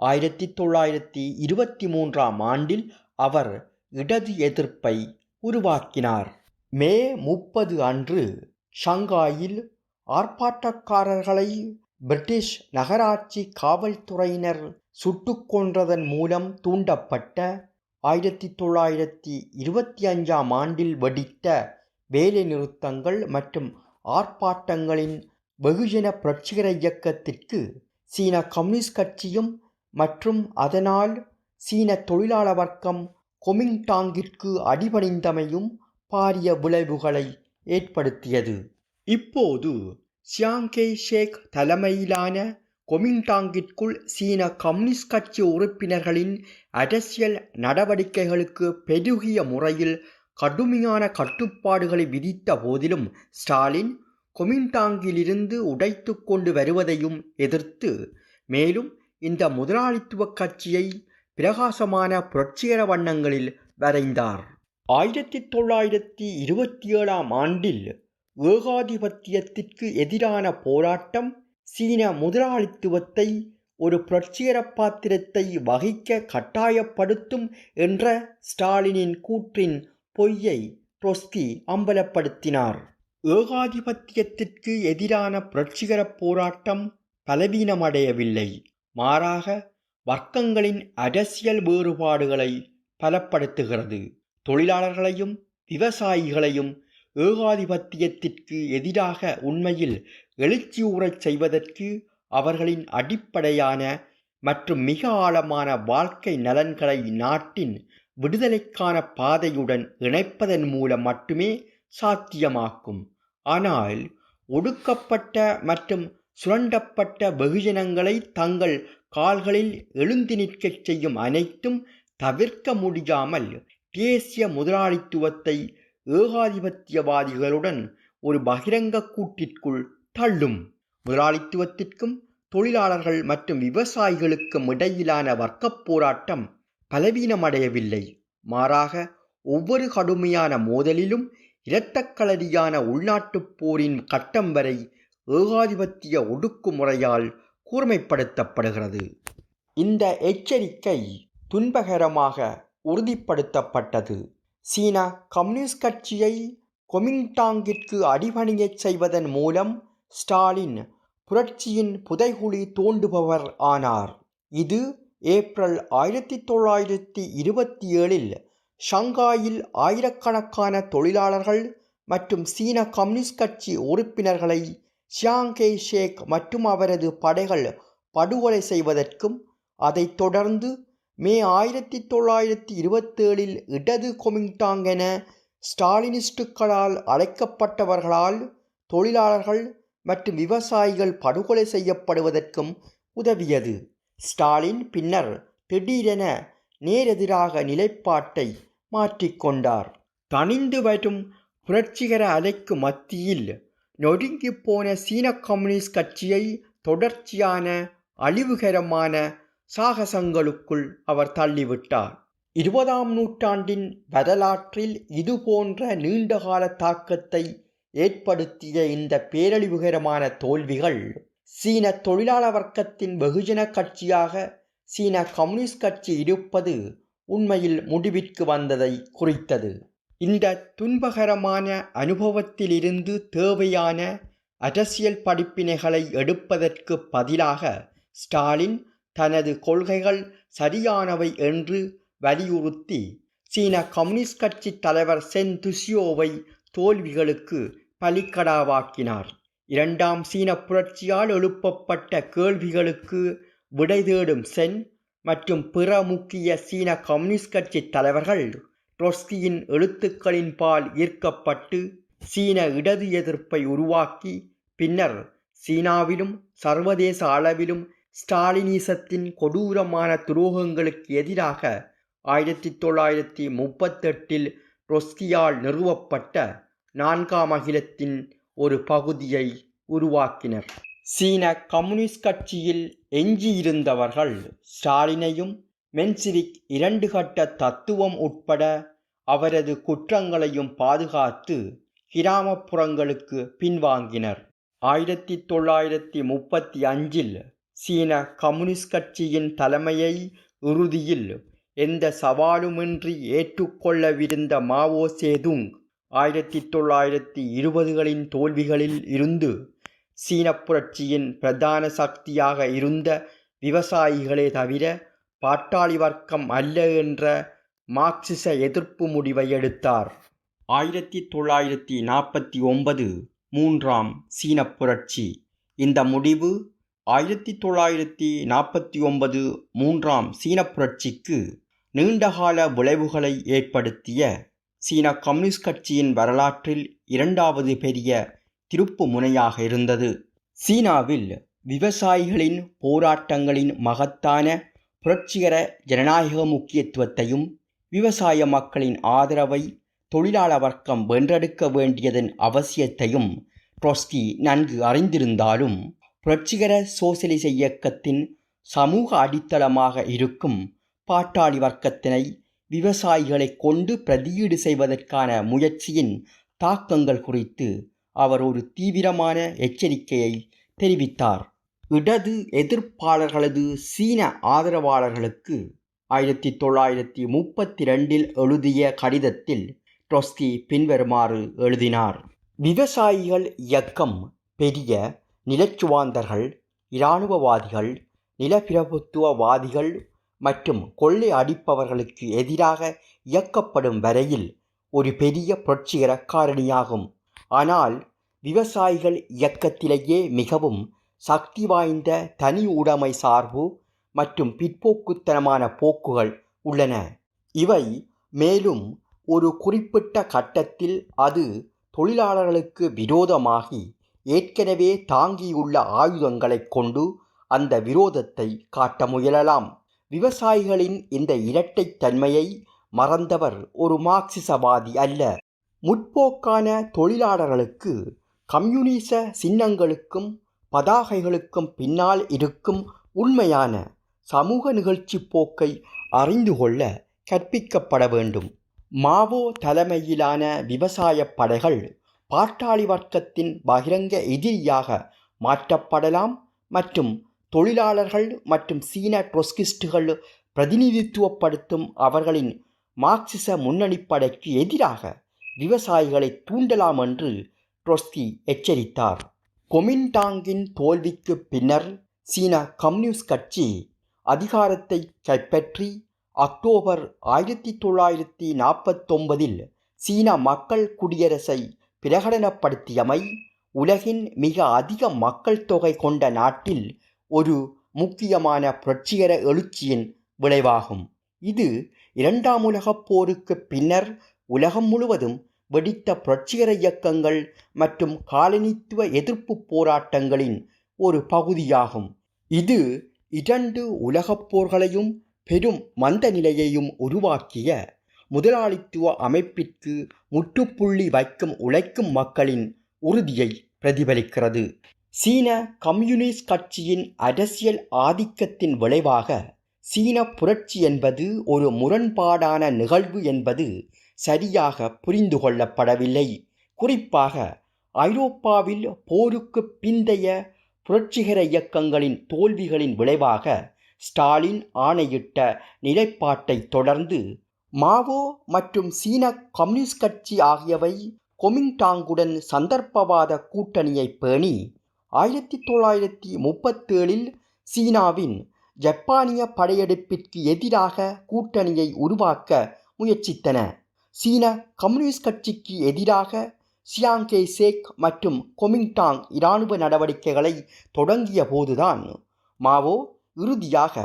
1923ஆம் ஆண்டில் அவர் இடது எதிர்ப்பை உருவாக்கினார். மே 30 அன்று ஷங்காயில் ஆர்ப்பாட்டக்காரர்களை பிரிட்டிஷ் நகராட்சி காவல்துறையினர் சுட்டுக் கொன்றதன் மூலம் தூண்டப்பட்ட 1925ஆம் ஆண்டில் வெடித்த வேலைநிறுத்தங்கள் மற்றும் ஆர்ப்பாட்டங்களின் வெகுஜன புரட்சிகர இயக்கத்திற்கு சீன கம்யூனிஸ்ட் கட்சியும் மற்றும் அதனால் சீன தொழிலாள வர்க்கம் கொமிங்டாங்கிற்கு அடிபணிந்தமையும் பாரிய விளைவுகளை ஏற்படுத்தியது. இப்போது சியாங் கெய் ஷேக் தலைமையிலான கொமிங்டாங்கிற்குள் சீன கம்யூனிஸ்ட் கட்சி உறுப்பினர்களின் அரசியல் நடவடிக்கைகளுக்கு பெருகிய முறையில் கடுமையான கட்டுப்பாடுகளை விதித்த போதிலும் ஸ்டாலின் கொமிங்டாங்கிலிருந்து உடைத்து கொண்டு வருவதையும் எதிர்த்து மேலும் இந்த முதலாளித்துவ கட்சியை பிரகாசமான புரட்சிகர வண்ணங்களில் வரைந்தார். 1927ஆம் ஆண்டில் ஏகாதிபத்தியத்திற்கு எதிரான போராட்டம் சீன முதலாளித்துவத்தை ஒரு புரட்சிகர பாத்திரத்தை வகிக்க கட்டாயப்படுத்தும் என்ற ஸ்டாலினின் கூற்றின் பொய்யை ட்ரொட்ஸ்கி அம்பலப்படுத்தினார். ஏகாதிபத்தியத்திற்கு எதிரான புரட்சிகர போராட்டம் பலவீனமடையவில்லை, மாறாக வர்க்கங்களின் அரசியல் வேறுபாடுகளை பலப்படுத்துகிறது. தொழிலாளர்களையும் விவசாயிகளையும் ஏகாதிபத்தியத்திற்கு எதிராக உண்மையில் எழுச்சியுறச் செய்வதற்கு அவர்களின் அடிப்படையான மற்றும் மிக ஆழமான வாழ்க்கை நலன்களை நாட்டின் விடுதலைக்கான பாதையுடன் இணைப்பதன் மூலம் மட்டுமே சாத்தியமாக்கும். ஆனால் ஒடுக்கப்பட்ட மற்றும் சுரண்டப்பட்ட வெகுஜனங்களை தங்கள் கால்களில் எழுந்து நிற்கச் செய்யும் அனைத்தும் தவிர்க்க முடியாமல் தேசிய முதலாளித்துவத்தை ஏகாதிபத்தியவாதிகளுடன் ஒரு பகிரங்க கூட்டிற்குள் தள்ளும். முதலாளித்துவத்திற்கும் தொழிலாளர்கள் மற்றும் விவசாயிகளுக்கும் இடையிலான வர்க்கப் போராட்டம் பலவீனமடையவில்லை. மாறாக ஒவ்வொரு கடுமையான மோதலிலும் இரத்தக்களரியான உள்நாட்டுப் போரின் கட்டம் வரை ஏகாதிபத்திய ஒடுக்குமுறையால் கூர்மைப்படுத்தப்படுகிறது. இந்த எச்சரிக்கை துன்பகரமாக உறுதிப்படுத்தப்பட்டது. சீன கம்யூனிஸ்ட் கட்சியை கொமிங்டாங்கிற்கு அடிபணியச் செய்வதன் மூலம் ஸ்டாலின் புரட்சியின் புதைகுழி தோண்டுபவர் ஆனார். இது ஏப்ரல் 1927 ஷங்காயில் ஆயிரக்கணக்கான தொழிலாளர்கள் மற்றும் சீன கம்யூனிஸ்ட் கட்சி உறுப்பினர்களை சியாங் கே ஷேக் மற்றும் அவரது படைகள் படுகொலை செய்வதற்கும், அதைத் தொடர்ந்து மே 1927 இடது கொமிங்டாங் என ஸ்டாலினிஸ்டுகளால் அழைக்கப்பட்டவர்களால் தொழிலாளர்கள் மற்றும் விவசாயிகள் படுகொலை செய்யப்படுவதற்கும் உதவியது. ஸ்டாலின் பின்னர் திடீரென நேரெதிராக நிலைப்பாட்டை மாற்றிக்கொண்டார். தணிந்து வரும் புரட்சிகர அலைக்கு மத்தியில் நொறுங்கிப்போன சீன கம்யூனிஸ்ட் கட்சியை தொடர்ச்சியான அழிவுகரமான சாகசங்களுக்குள் அவர் தள்ளிவிட்டார். 20ஆம் நூற்றாண்டின் வரலாற்றில் இதுபோன்ற நீண்டகால தாக்கத்தை ஏற்படுத்திய இந்த பேரழிவுகரமான தோல்விகள் சீன தொழிலாள வர்க்கத்தின் வெகுஜன கட்சியாக சீன கம்யூனிஸ்ட் கட்சி இருப்பது உண்மையில் முடிவிற்கு வந்ததை குறித்தது. இந்த துன்பகரமான அனுபவத்திலிருந்து தேவையான அரசியல் படிப்பினைகளை எடுப்பதற்கு பதிலாக ஸ்டாலின் தனது கொள்கைகள் சரியானவை என்று வலியுறுத்தி சீன கம்யூனிஸ்ட் கட்சி தலைவர் சென் துஷியோவை தோல்விகளுக்கு பலிக்கடாவாக்கினார். இரண்டாம் சீன புரட்சியால் எழுப்பப்பட்ட கேள்விகளுக்கு விடை தேடும் சென் மற்றும் பிற முக்கிய சீன கம்யூனிஸ்ட் கட்சி தலைவர்கள் ட்ரொட்ஸ்கியின் எழுத்துக்களின் பால் ஈர்க்கப்பட்டு சீன இடது எதிர்ப்பை உருவாக்கி பின்னர் சீனாவிலும் சர்வதேச அளவிலும் ஸ்டாலினிசத்தின் கொடூரமான துரோகங்களுக்கு எதிராக 1938 ட்ரொட்ஸ்கியால் நிறுவப்பட்ட 4ஆம் அகிலத்தின் ஒரு பகுதியை உருவாக்கினர். சீன கம்யூனிஸ்ட் கட்சியில் எஞ்சியிருந்தவர்கள் ஸ்டாலினையும் மென்சிவிக் 2 கட்ட தத்துவம் உட்பட அவரது குற்றங்களையும் பாதுகாத்து கிராமப்புறங்களுக்கு பின்வாங்கினர். 1935 சீன கம்யூனிஸ்ட் கட்சியின் தலைமையை இறுதியில் எந்த சவாலுமின்றி ஏற்றுக்கொள்ளவிருந்த மாவோ சேதுங் 1920களின் தோல்விகளில் இருந்து சீன புரட்சியின் பிரதான சக்தியாக இருந்த விவசாயிகளே தவிர பாட்டாளி வர்க்கம் அல்ல என்ற மார்க்சிச எதிர்ப்பு முடிவை எடுத்தார். 1949 மூன்றாம் சீன புரட்சி. இந்த முடிவு 1949 மூன்றாம் சீன புரட்சிக்கு நீண்டகால விளைவுகளை ஏற்படுத்திய சீன கம்யூனிஸ்ட் கட்சியின் வரலாற்றில் 2வது பெரிய திருப்பு முனையாக இருந்தது. சீனாவில் விவசாயிகளின் போராட்டங்களின் மகத்தான புரட்சிகர ஜனநாயக முக்கியத்துவத்தையும் விவசாய மக்களின் ஆதரவை தொழிலாள வர்க்கம் வென்றெடுக்க வேண்டியதன் அவசியத்தையும் ட்ரொட்ஸ்கி நன்கு அறிந்திருந்தாலும் புரட்சிகர சோசலிச இயக்கத்தின் சமூக அடித்தளமாக இருக்கும் பாட்டாளி வர்க்கத்தினை விவசாயிகளை கொண்டு பிரதியீடு செய்வதற்கான முயற்சியின் தாக்கங்கள் குறித்து அவர் ஒரு தீவிரமான எச்சரிக்கையை தெரிவித்தார். இடது எதிர்ப்பாளர்களது சீன ஆதரவாளர்களுக்கு 1932 எழுதிய கடிதத்தில் ட்ரொட்ஸ்கி பின்வருமாறு எழுதினார். விவசாயிகள் இயக்கம் பெரிய நிலச்சுவாந்தர்கள், இராணுவவாதிகள், நிலப்பிரபுத்துவவாதிகள் மற்றும் கொள்ளை அடிப்பவர்களுக்கு எதிராக இயக்கப்படும் வரையில் ஒரு பெரிய புரட்சிகர காரணியாகும். ஆனால் விவசாயிகள் இயக்கத்திலேயே மிகவும் சக்தி வாய்ந்த தனி உடைமை சார்பு மற்றும் பிற்போக்குத்தனமான போக்குகள் உள்ளன. இவை மேலும் ஒரு குறிப்பிட்ட கட்டத்தில் அது தொழிலாளர்களுக்கு விரோதமாகி ஏற்கனவே தாங்கியுள்ள ஆயுதங்களைக் கொண்டு அந்த விரோதத்தை காட்ட முயலலாம். விவசாயிகளின் இந்த இரட்டைத் தன்மையை மறந்தவர் ஒரு மார்க்சிசவாதி அல்ல. முற்போக்கான தொழிலாளர்களுக்கு கம்யூனிச சின்னங்களுக்கும் பதாகைகளுக்கும் பின்னால் இருக்கும் உண்மையான சமூக நிகழ்ச்சி போக்கை அறிந்து கொள்ள கற்பிக்கப்பட வேண்டும். மாவோ தலைமையிலான விவசாய படைகள் பாட்டாளி வர்க்கத்தின் பகிரங்க எதிரியாக மாற்றப்படலாம் மற்றும் தொழிலாளர்கள் மற்றும் சீன ட்ரொட்ஸ்கிஸ்டுகள் பிரதிநிதித்துவப்படுத்தும் அவர்களின் மார்க்சிச முன்னணிப்படைக்கு எதிராக விவசாயிகளை தூண்டலாம் என்று ட்ரொட்ஸ்கி எச்சரித்தார். கொமின்டாங்கின் தோல்விக்கு பின்னர் சீன கம்யூனிஸ்ட் கட்சி அதிகாரத்தை கைப்பற்றி அக்டோபர் 1949 சீன மக்கள் குடியரசை பிரகடனப்படுத்தியமை உலகின் மிக அதிக மக்கள் தொகை கொண்ட நாட்டில் ஒரு முக்கியமான புரட்சிகர எழுச்சியின் விளைவாகும். இது இரண்டாம் உலகப் போருக்கு பின்னர் உலகம் முழுவதும் வெடித்த புரட்சிகர இயக்கங்கள் மற்றும் காலனித்துவ எதிர்ப்பு போராட்டங்களின் ஒரு பகுதியாகும். இது இரண்டு உலகப் போர்களையும் பெரும் மந்த நிலையையும் உருவாக்கிய முதலாளித்துவ அமைப்பிற்கு முற்றுப்புள்ளி வைக்கும் உழைக்கும் மக்களின் உறுதியை பிரதிபலிக்கிறது. சீன கம்யூனிஸ்ட் கட்சியின் அரசியல் ஆதிக்கத்தின் விளைவாக சீன புரட்சி என்பது ஒரு முரண்பாடான நிகழ்வு என்பது சரியாக புரிந்து கொள்ளப்படவில்லை. குறிப்பாக ஐரோப்பாவில் போருக்கு பிந்தைய புரட்சிகர இயக்கங்களின் தோல்விகளின் விளைவாக ஸ்டாலின் ஆணையிட்ட நிலைப்பாட்டை தொடர்ந்து மாவோ மற்றும் சீன கம்யூனிஸ்ட் கட்சி ஆகியவை கொமின்டாங்குடன் சந்தர்ப்பவாத கூட்டணியை பேணி 1937 சீனாவின் ஜப்பானிய படையெடுப்பிற்கு எதிராக கூட்டணியை உருவாக்க முயற்சித்தன. சீன கம்யூனிஸ்ட் கட்சிக்கு எதிராக சியாங் கே சேக் மற்றும் கொமின்டாங் இராணுவ நடவடிக்கைகளை தொடங்கிய போதுதான் மாவோ இறுதியாக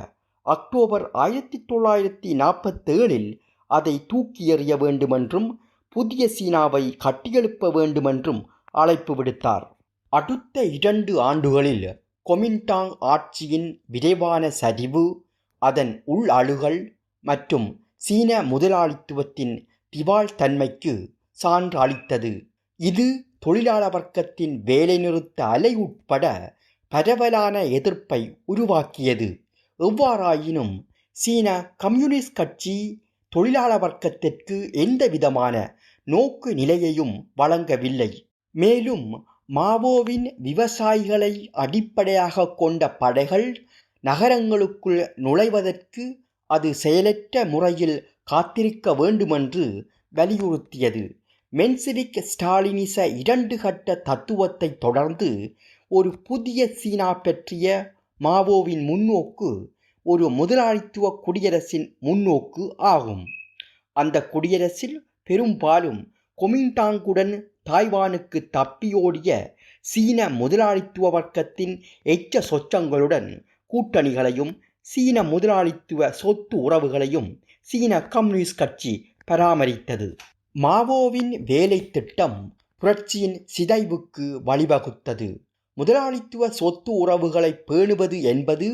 அக்டோபர் 1947 அதை தூக்கி எறிய வேண்டுமென்றும் புதிய சீனாவை கட்டியெழுப்ப வேண்டுமென்றும் அழைப்பு விடுத்தார். அடுத்த 2 ஆண்டுகளில் கொமின்டாங் ஆட்சியின் விரைவான சரிவு அதன் உள் அழுகல் மற்றும் சீன முதலாளித்துவத்தின் திவால் தன்மைக்கு சான்று அளித்தது. இது தொழிலாள வர்க்கத்தின் வேலைநிறுத்த அலை உட்பட பரவலான எதிர்ப்பை உருவாக்கியது. எவ்வாறாயினும் சீன கம்யூனிஸ்ட் கட்சி தொழிலாள வர்க்கத்திற்கு எந்த விதமான நோக்கு நிலையையும் வழங்கவில்லை. மேலும் மாவோவின் விவசாயிகளை அடிப்படையாக கொண்ட படைகள் நகரங்களுக்குள் நுழைவதற்கு அது செயலற்ற முறையில் காத்திருக்க வேண்டுமென்று வலியுறுத்தியது. மென்செவிக் ஸ்டாலினிச 2 கட்ட தத்துவத்தை தொடர்ந்து ஒரு புதிய சீனா பற்றிய மாவோவின் முன்னோக்கு ஒரு முதலாளித்துவ குடியரசின் முன்னோக்கு ஆகும். அந்த குடியரசில் பெரும்பாலும் கொமின்டாங்குடன் தாய்வானுக்கு தப்பியோடிய சீன முதலாளித்துவ வர்க்கத்தின் எச்ச சொச்சங்களுடன் கூட்டணிகளையும் சீன முதலாளித்துவ சொத்து உறவுகளையும் சீன கம்யூனிஸ்ட் கட்சி பராமரித்தது. மாவோவின் வேலை திட்டம் புரட்சியின் சிதைவுக்கு வழிவகுத்தது. முதலாளித்துவ சொத்து உறவுகளை பேணுவது என்பது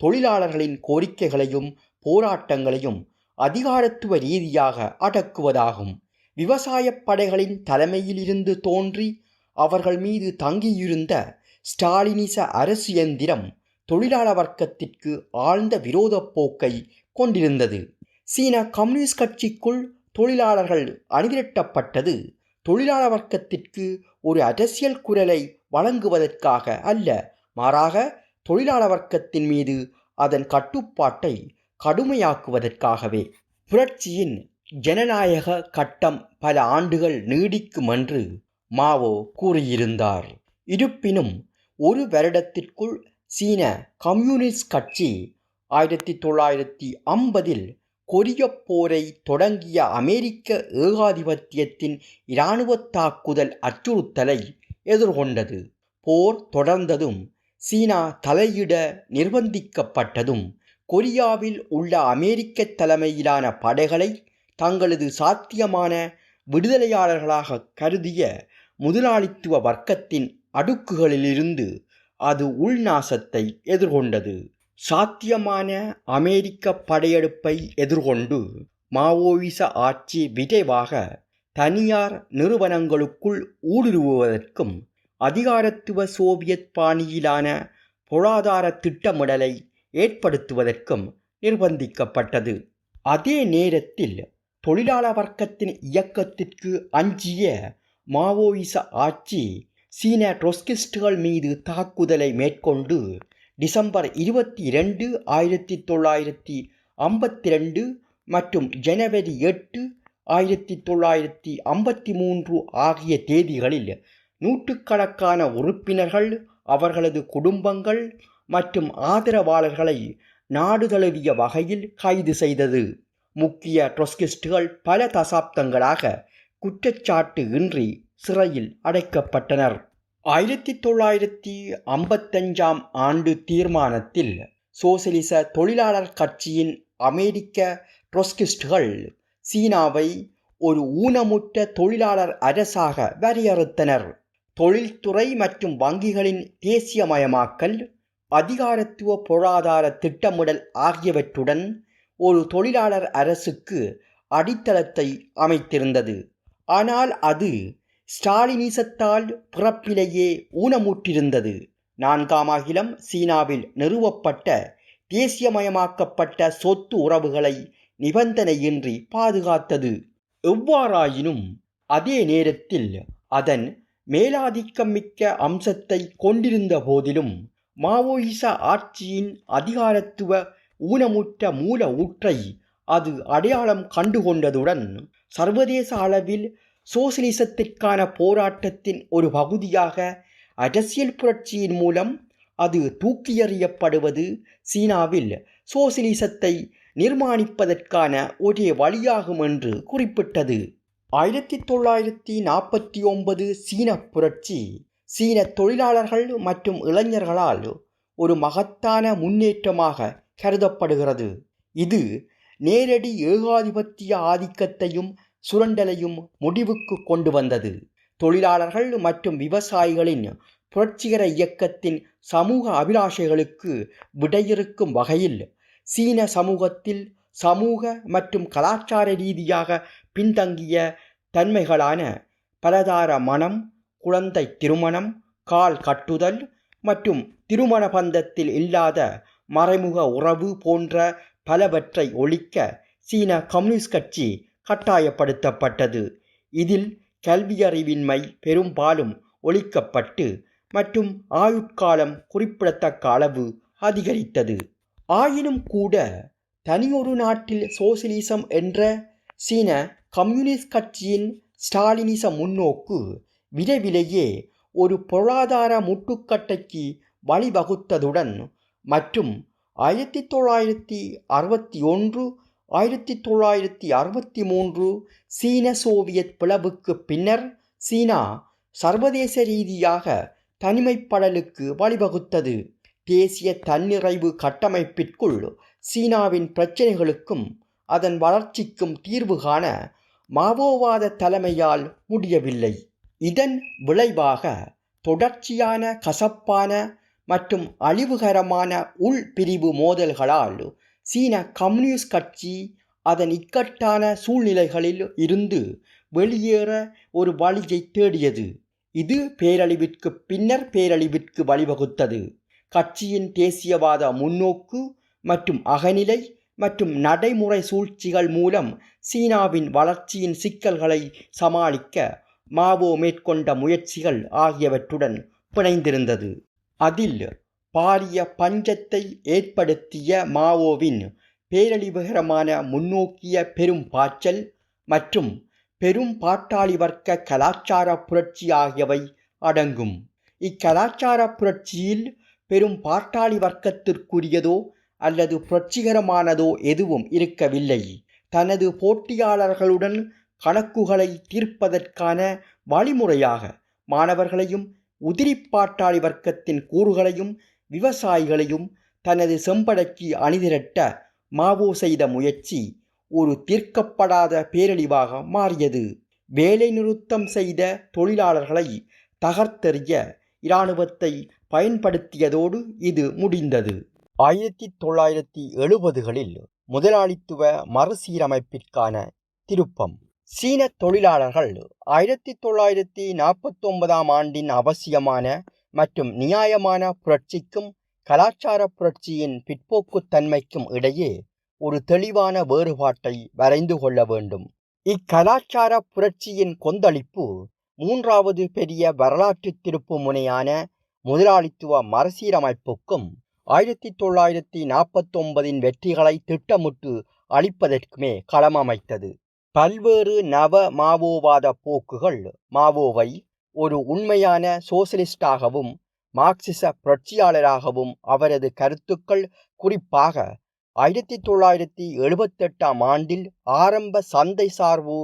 தொழிலாளர்களின் கோரிக்கைகளையும் போராட்டங்களையும் அதிகாரத்துவ ரீதியாக அடக்குவதாகும். விவசாயப் படைகளின் தலைமையிலிருந்து தோன்றி அவர்கள் மீது தங்கியிருந்த ஸ்டாலினிச அரசு எந்திரம் தொழிலாள வர்க்கத்திற்கு ஆழ்ந்த விரோத போக்கை கொண்டிருந்தது. சீன கம்யூனிஸ்ட் கட்சிக்குள் தொழிலாளர்கள் அணிதிரட்டப்பட்டது தொழிலாள வர்க்கத்திற்கு ஒரு அரசியல் குரலை வழங்குவதற்காக அல்ல, மாறாக தொழிலாள வர்க்கத்தின் மீது அதன் கட்டுப்பாட்டை கடுமையாக்குவதற்காகவே. புரட்சியின் ஜனநாயக கட்டம் பல ஆண்டுகள் நீடிக்கும் என்று மாவோ கூறியிருந்தார். இருப்பினும் 1 வருடத்திற்குள் சீன கம்யூனிஸ்ட் கட்சி 1950 கொரியப் போரை தொடங்கிய அமெரிக்க ஏகாதிபத்தியத்தின் இராணுவ தாக்குதல் அச்சுறுத்தலை எதிர்கொண்டது. போர் தொடர்ந்ததும் சீனா தலையிட நிர்பந்திக்கப்பட்டதும் கொரியாவில் உள்ள அமெரிக்க தலைமையிலான படைகளை தங்களது சாத்தியமான விடுதலையாளர்களாக கருதிய முதலாளித்துவ வர்க்கத்தின் அடுக்குகளிலிருந்து அது உள்நாசத்தை எதிர்கொண்டது. சாத்தியமான அமெரிக்க படையெடுப்பை எதிர்கொண்டு மாவோயிச ஆட்சி விரைவாக தனியார் நிறுவனங்களுக்குள் ஊடுருவுவதற்கும் அதிகாரத்துவ சோவியத் பாணியிலான பொருளாதார திட்டமிடலை ஏற்படுத்துவதற்கும் நிர்பந்திக்கப்பட்டது. அதே நேரத்தில் தொழிலாள வர்க்கத்தின் இயக்கத்திற்கு அஞ்சிய மாவோயிச ஆட்சி சீன ட்ரொட்ஸ்கிஸ்டுகள் மீது தாக்குதலை மேற்கொண்டு டிசம்பர் 22, 1952 மற்றும் ஜனவரி 8, 1953 ஆகிய தேதிகளில் நூற்றுக்கணக்கான உறுப்பினர்கள், அவர்களது குடும்பங்கள் மற்றும் ஆதரவாளர்களை நாடு தழுவிய வகையில் கைது செய்தது. முக்கிய ட்ரொட்ஸ்கிஸ்டுகள் பல தசாப்தங்களாக குற்றச்சாட்டு இன்றி சிறையில் அடைக்கப்பட்டனர். 1955 ஆண்டு தீர்மானத்தில் சோசலிச தொழிலாளர் கட்சியின் அமெரிக்க ட்ரொட்ஸ்கிஸ்டுகள் சீனாவை ஒரு ஊனமுற்ற தொழிலாளர் அரசாக வரையறுத்தனர். தொழில்துறை மற்றும் வங்கிகளின் தேசியமயமாக்கல், அதிகாரத்துவ பொருளாதார திட்டமிடல் ஆகியவற்றுடன் ஒரு தொழிலாளர் அரசுக்கு அடித்தளத்தை அமைத்திருந்தது. ஆனால் அது ஸ்டாலினிசத்தால் பிறப்பிலேயே ஊனமுற்றிருந்தது. 4ஆம் அகிலம் சீனாவில் நிறுவப்பட்ட தேசியமயமாக்கப்பட்ட சொத்து உறவுகளை நிபந்தனையின்றி பாதுகாத்தது. எவ்வாறாயினும் அதே நேரத்தில் அதன் மேலாதிக்கமிக்க அம்சத்தை கொண்டிருந்த போதிலும் மாவோயிச ஆட்சியின் அதிகாரத்துவ ஊனமுற்ற மூல ஊற்றை அது அடையாளம் கண்டுகொண்டதுடன் சர்வதேச அளவில் சோசலிசத்திற்கான போராட்டத்தின் ஒரு பகுதியாக அரசியல் புரட்சியின் மூலம் அது தூக்கியெறியப்படுவது சீனாவில் சோசலிசத்தை நிர்மாணிப்பதற்கான ஒரே வழியாகும் என்று குறிப்பிட்டது. 1949 சீன புரட்சி சீன தொழிலாளர்கள் மற்றும் இளைஞர்களால் ஒரு மகத்தான முன்னேற்றமாக கருதப்படுகிறது. இது நேரடி ஏகாதிபத்திய ஆதிக்கத்தையும் சுரண்டலையும் முடிவுக்கு கொண்டு வந்தது. தொழிலாளர்கள் மற்றும் விவசாயிகளின் புரட்சிகர இயக்கத்தின் சமூக அபிலாஷைகளுக்கு விடையிறுக்கும் வகையில் சீன சமூகத்தில் சமூக மற்றும் கலாச்சார ரீதியாக பின்தங்கிய தன்மைகளான பலதார மணம், குழந்தை திருமணம், கால் கட்டுதல் மற்றும் திருமண பந்தத்தில் இல்லாத மறைமுக உறவு போன்ற பலவற்றை ஒழிக்க சீன கம்யூனிஸ்ட் கட்சி கட்டாயப்படுத்தப்பட்டது. இதில் கல்வியறிவின்மை பெரும்பாலும் ஒழிக்கப்பட்டு மற்றும் ஆயுட்காலம் குறிப்பிடத்தக்க அளவு அதிகரித்தது. ஆயினும் கூட தனியொரு நாட்டில் சோசலிசம் என்ற சீன கம்யூனிஸ்ட் கட்சியின் ஸ்டாலினிச முன்னோக்கு விரைவிலேயே ஒரு பொருளாதார முட்டுக்கட்டைக்கு வழிவகுத்ததுடன் மற்றும் 1961, 1963 சீன சோவியத் பிளவுக்கு பின்னர் சீனா சர்வதேச ரீதியாக தனிமைப்படலுக்கு வழிவகுத்தது. தேசிய தன்னிறைவு கட்டமைப்பிற்குள் சீனாவின் பிரச்சினைகளுக்கும் அதன் வளர்ச்சிக்கும் தீர்வு காண மாவோவாத தலைமையால் முடியவில்லை. இதன் விளைவாக தொடர்ச்சியான கசப்பான மற்றும் அழிவுகரமான உள்பிரிவு மோதல்களால் சீன கம்யூனிஸ்ட் கட்சி அதன் இக்கட்டான சூழ்நிலைகளில் இருந்து வெளியேற ஒரு வழியை தேடியது. இது பேரழிவிற்கு பின்னர் பேரழிவிற்கு வழிவகுத்தது. கட்சியின் தேசியவாத முன்னோக்கு மற்றும் அகநிலை மற்றும் நடைமுறை சூழ்ச்சிகள் மூலம் சீனாவின் வளர்ச்சியின் சிக்கல்களை சமாளிக்க மாவோ மேற்கொண்ட முயற்சிகள் ஆகியவற்றுடன் பிணைந்திருந்தது. அதில் பாரிய பஞ்சத்தை ஏற்படுத்திய மாவோவின் பேரழிவுகரமான முன்னோக்கிய பெரும் பாய்ச்சல் மற்றும் பெரும் பாட்டாளி வர்க்க கலாச்சார புரட்சி ஆகியவை அடங்கும். இக்கலாச்சார புரட்சியில் பெரும் பாட்டாளி வர்க்கத்திற்குரியதோ அல்லது புரட்சிகரமானதோ எதுவும் இருக்கவில்லை. தனது போட்டியாளர்களுடன் கணக்குகளை தீர்ப்பதற்கான வழிமுறையாக மாணவர்களையும் உதிரிப்பாட்டாளி வர்க்கத்தின் கூறுகளையும் விவசாயிகளையும் தனது செம்படைக்கு அணிதிரட்ட மாவோ செய்த முயற்சி ஒரு தீர்க்கப்படாத பேரழிவாக மாறியது. வேலை நிறுத்தம் செய்த தொழிலாளர்களை தகர்த்தெறிய இராணுவத்தை பயன்படுத்தியதோடு இது முடிந்தது. 1970களில் முதலாளித்துவ மறுசீரமைப்பிற்கான திருப்பம். சீன தொழிலாளர்கள் 1949ஆம் ஆண்டின் அவசியமான மற்றும் நியாயமான புரட்சிக்கும் கலாச்சார புரட்சியின் பிற்போக்குத்தன்மைக்கும் இடையே ஒரு தெளிவான வேறுபாட்டை வரைந்து கொள்ள வேண்டும். இக்கலாச்சார புரட்சியின் கொந்தளிப்பு மூன்றாவது பெரிய வரலாற்று திருப்பு முனையான முதலாளித்துவ மறுசீரமைப்புக்கும் 1949இன் வெற்றிகளை திட்டமிட்டு அளிப்பதற்குமே களமமைத்தது. பல்வேறு நவ மாவோவாத போக்குகள் மாவோவை ஒரு உண்மையான சோசலிஸ்டாகவும் மார்க்சிச புரட்சியாளராகவும் அவரது கருத்துக்கள் குறிப்பாக 1978ஆம் ஆண்டில் ஆரம்ப சந்தை சார்பு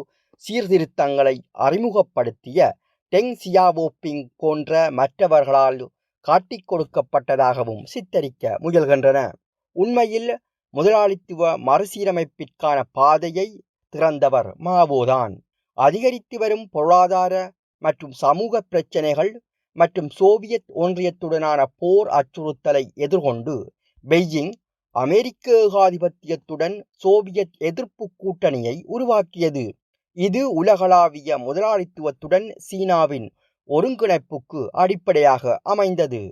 சீர்திருத்தங்களை அறிமுகப்படுத்திய டெங் சியாவோபிங் போன்ற மற்றவர்களால் காட்டிக் கொடுக்கப்பட்டதாகவும் சித்தரிக்க முயல்கின்றன. உண்மையில் முதலாளித்துவ மறுசீரமைப்பிற்கான பாதையை திறந்தவர் மாவோதான். அதிகரித்து வரும் பொருளாதார மற்றும் சமூக பிரச்சினைகள் மற்றும் சோவியத் ஒன்றியத்துடனான போர் அச்சுறுத்தலை எதிர்கொண்டு பெய்ஜிங் அமெரிக்க ஏகாதிபத்தியத்துடன் சோவியத் எதிர்ப்பு கூட்டணியை உருவாக்கியது. இது உலகளாவிய முதலாளித்துவத்துடன் சீனாவின் ஒருங்கிணைப்புக்கு அடிப்படையாக அமைந்தது.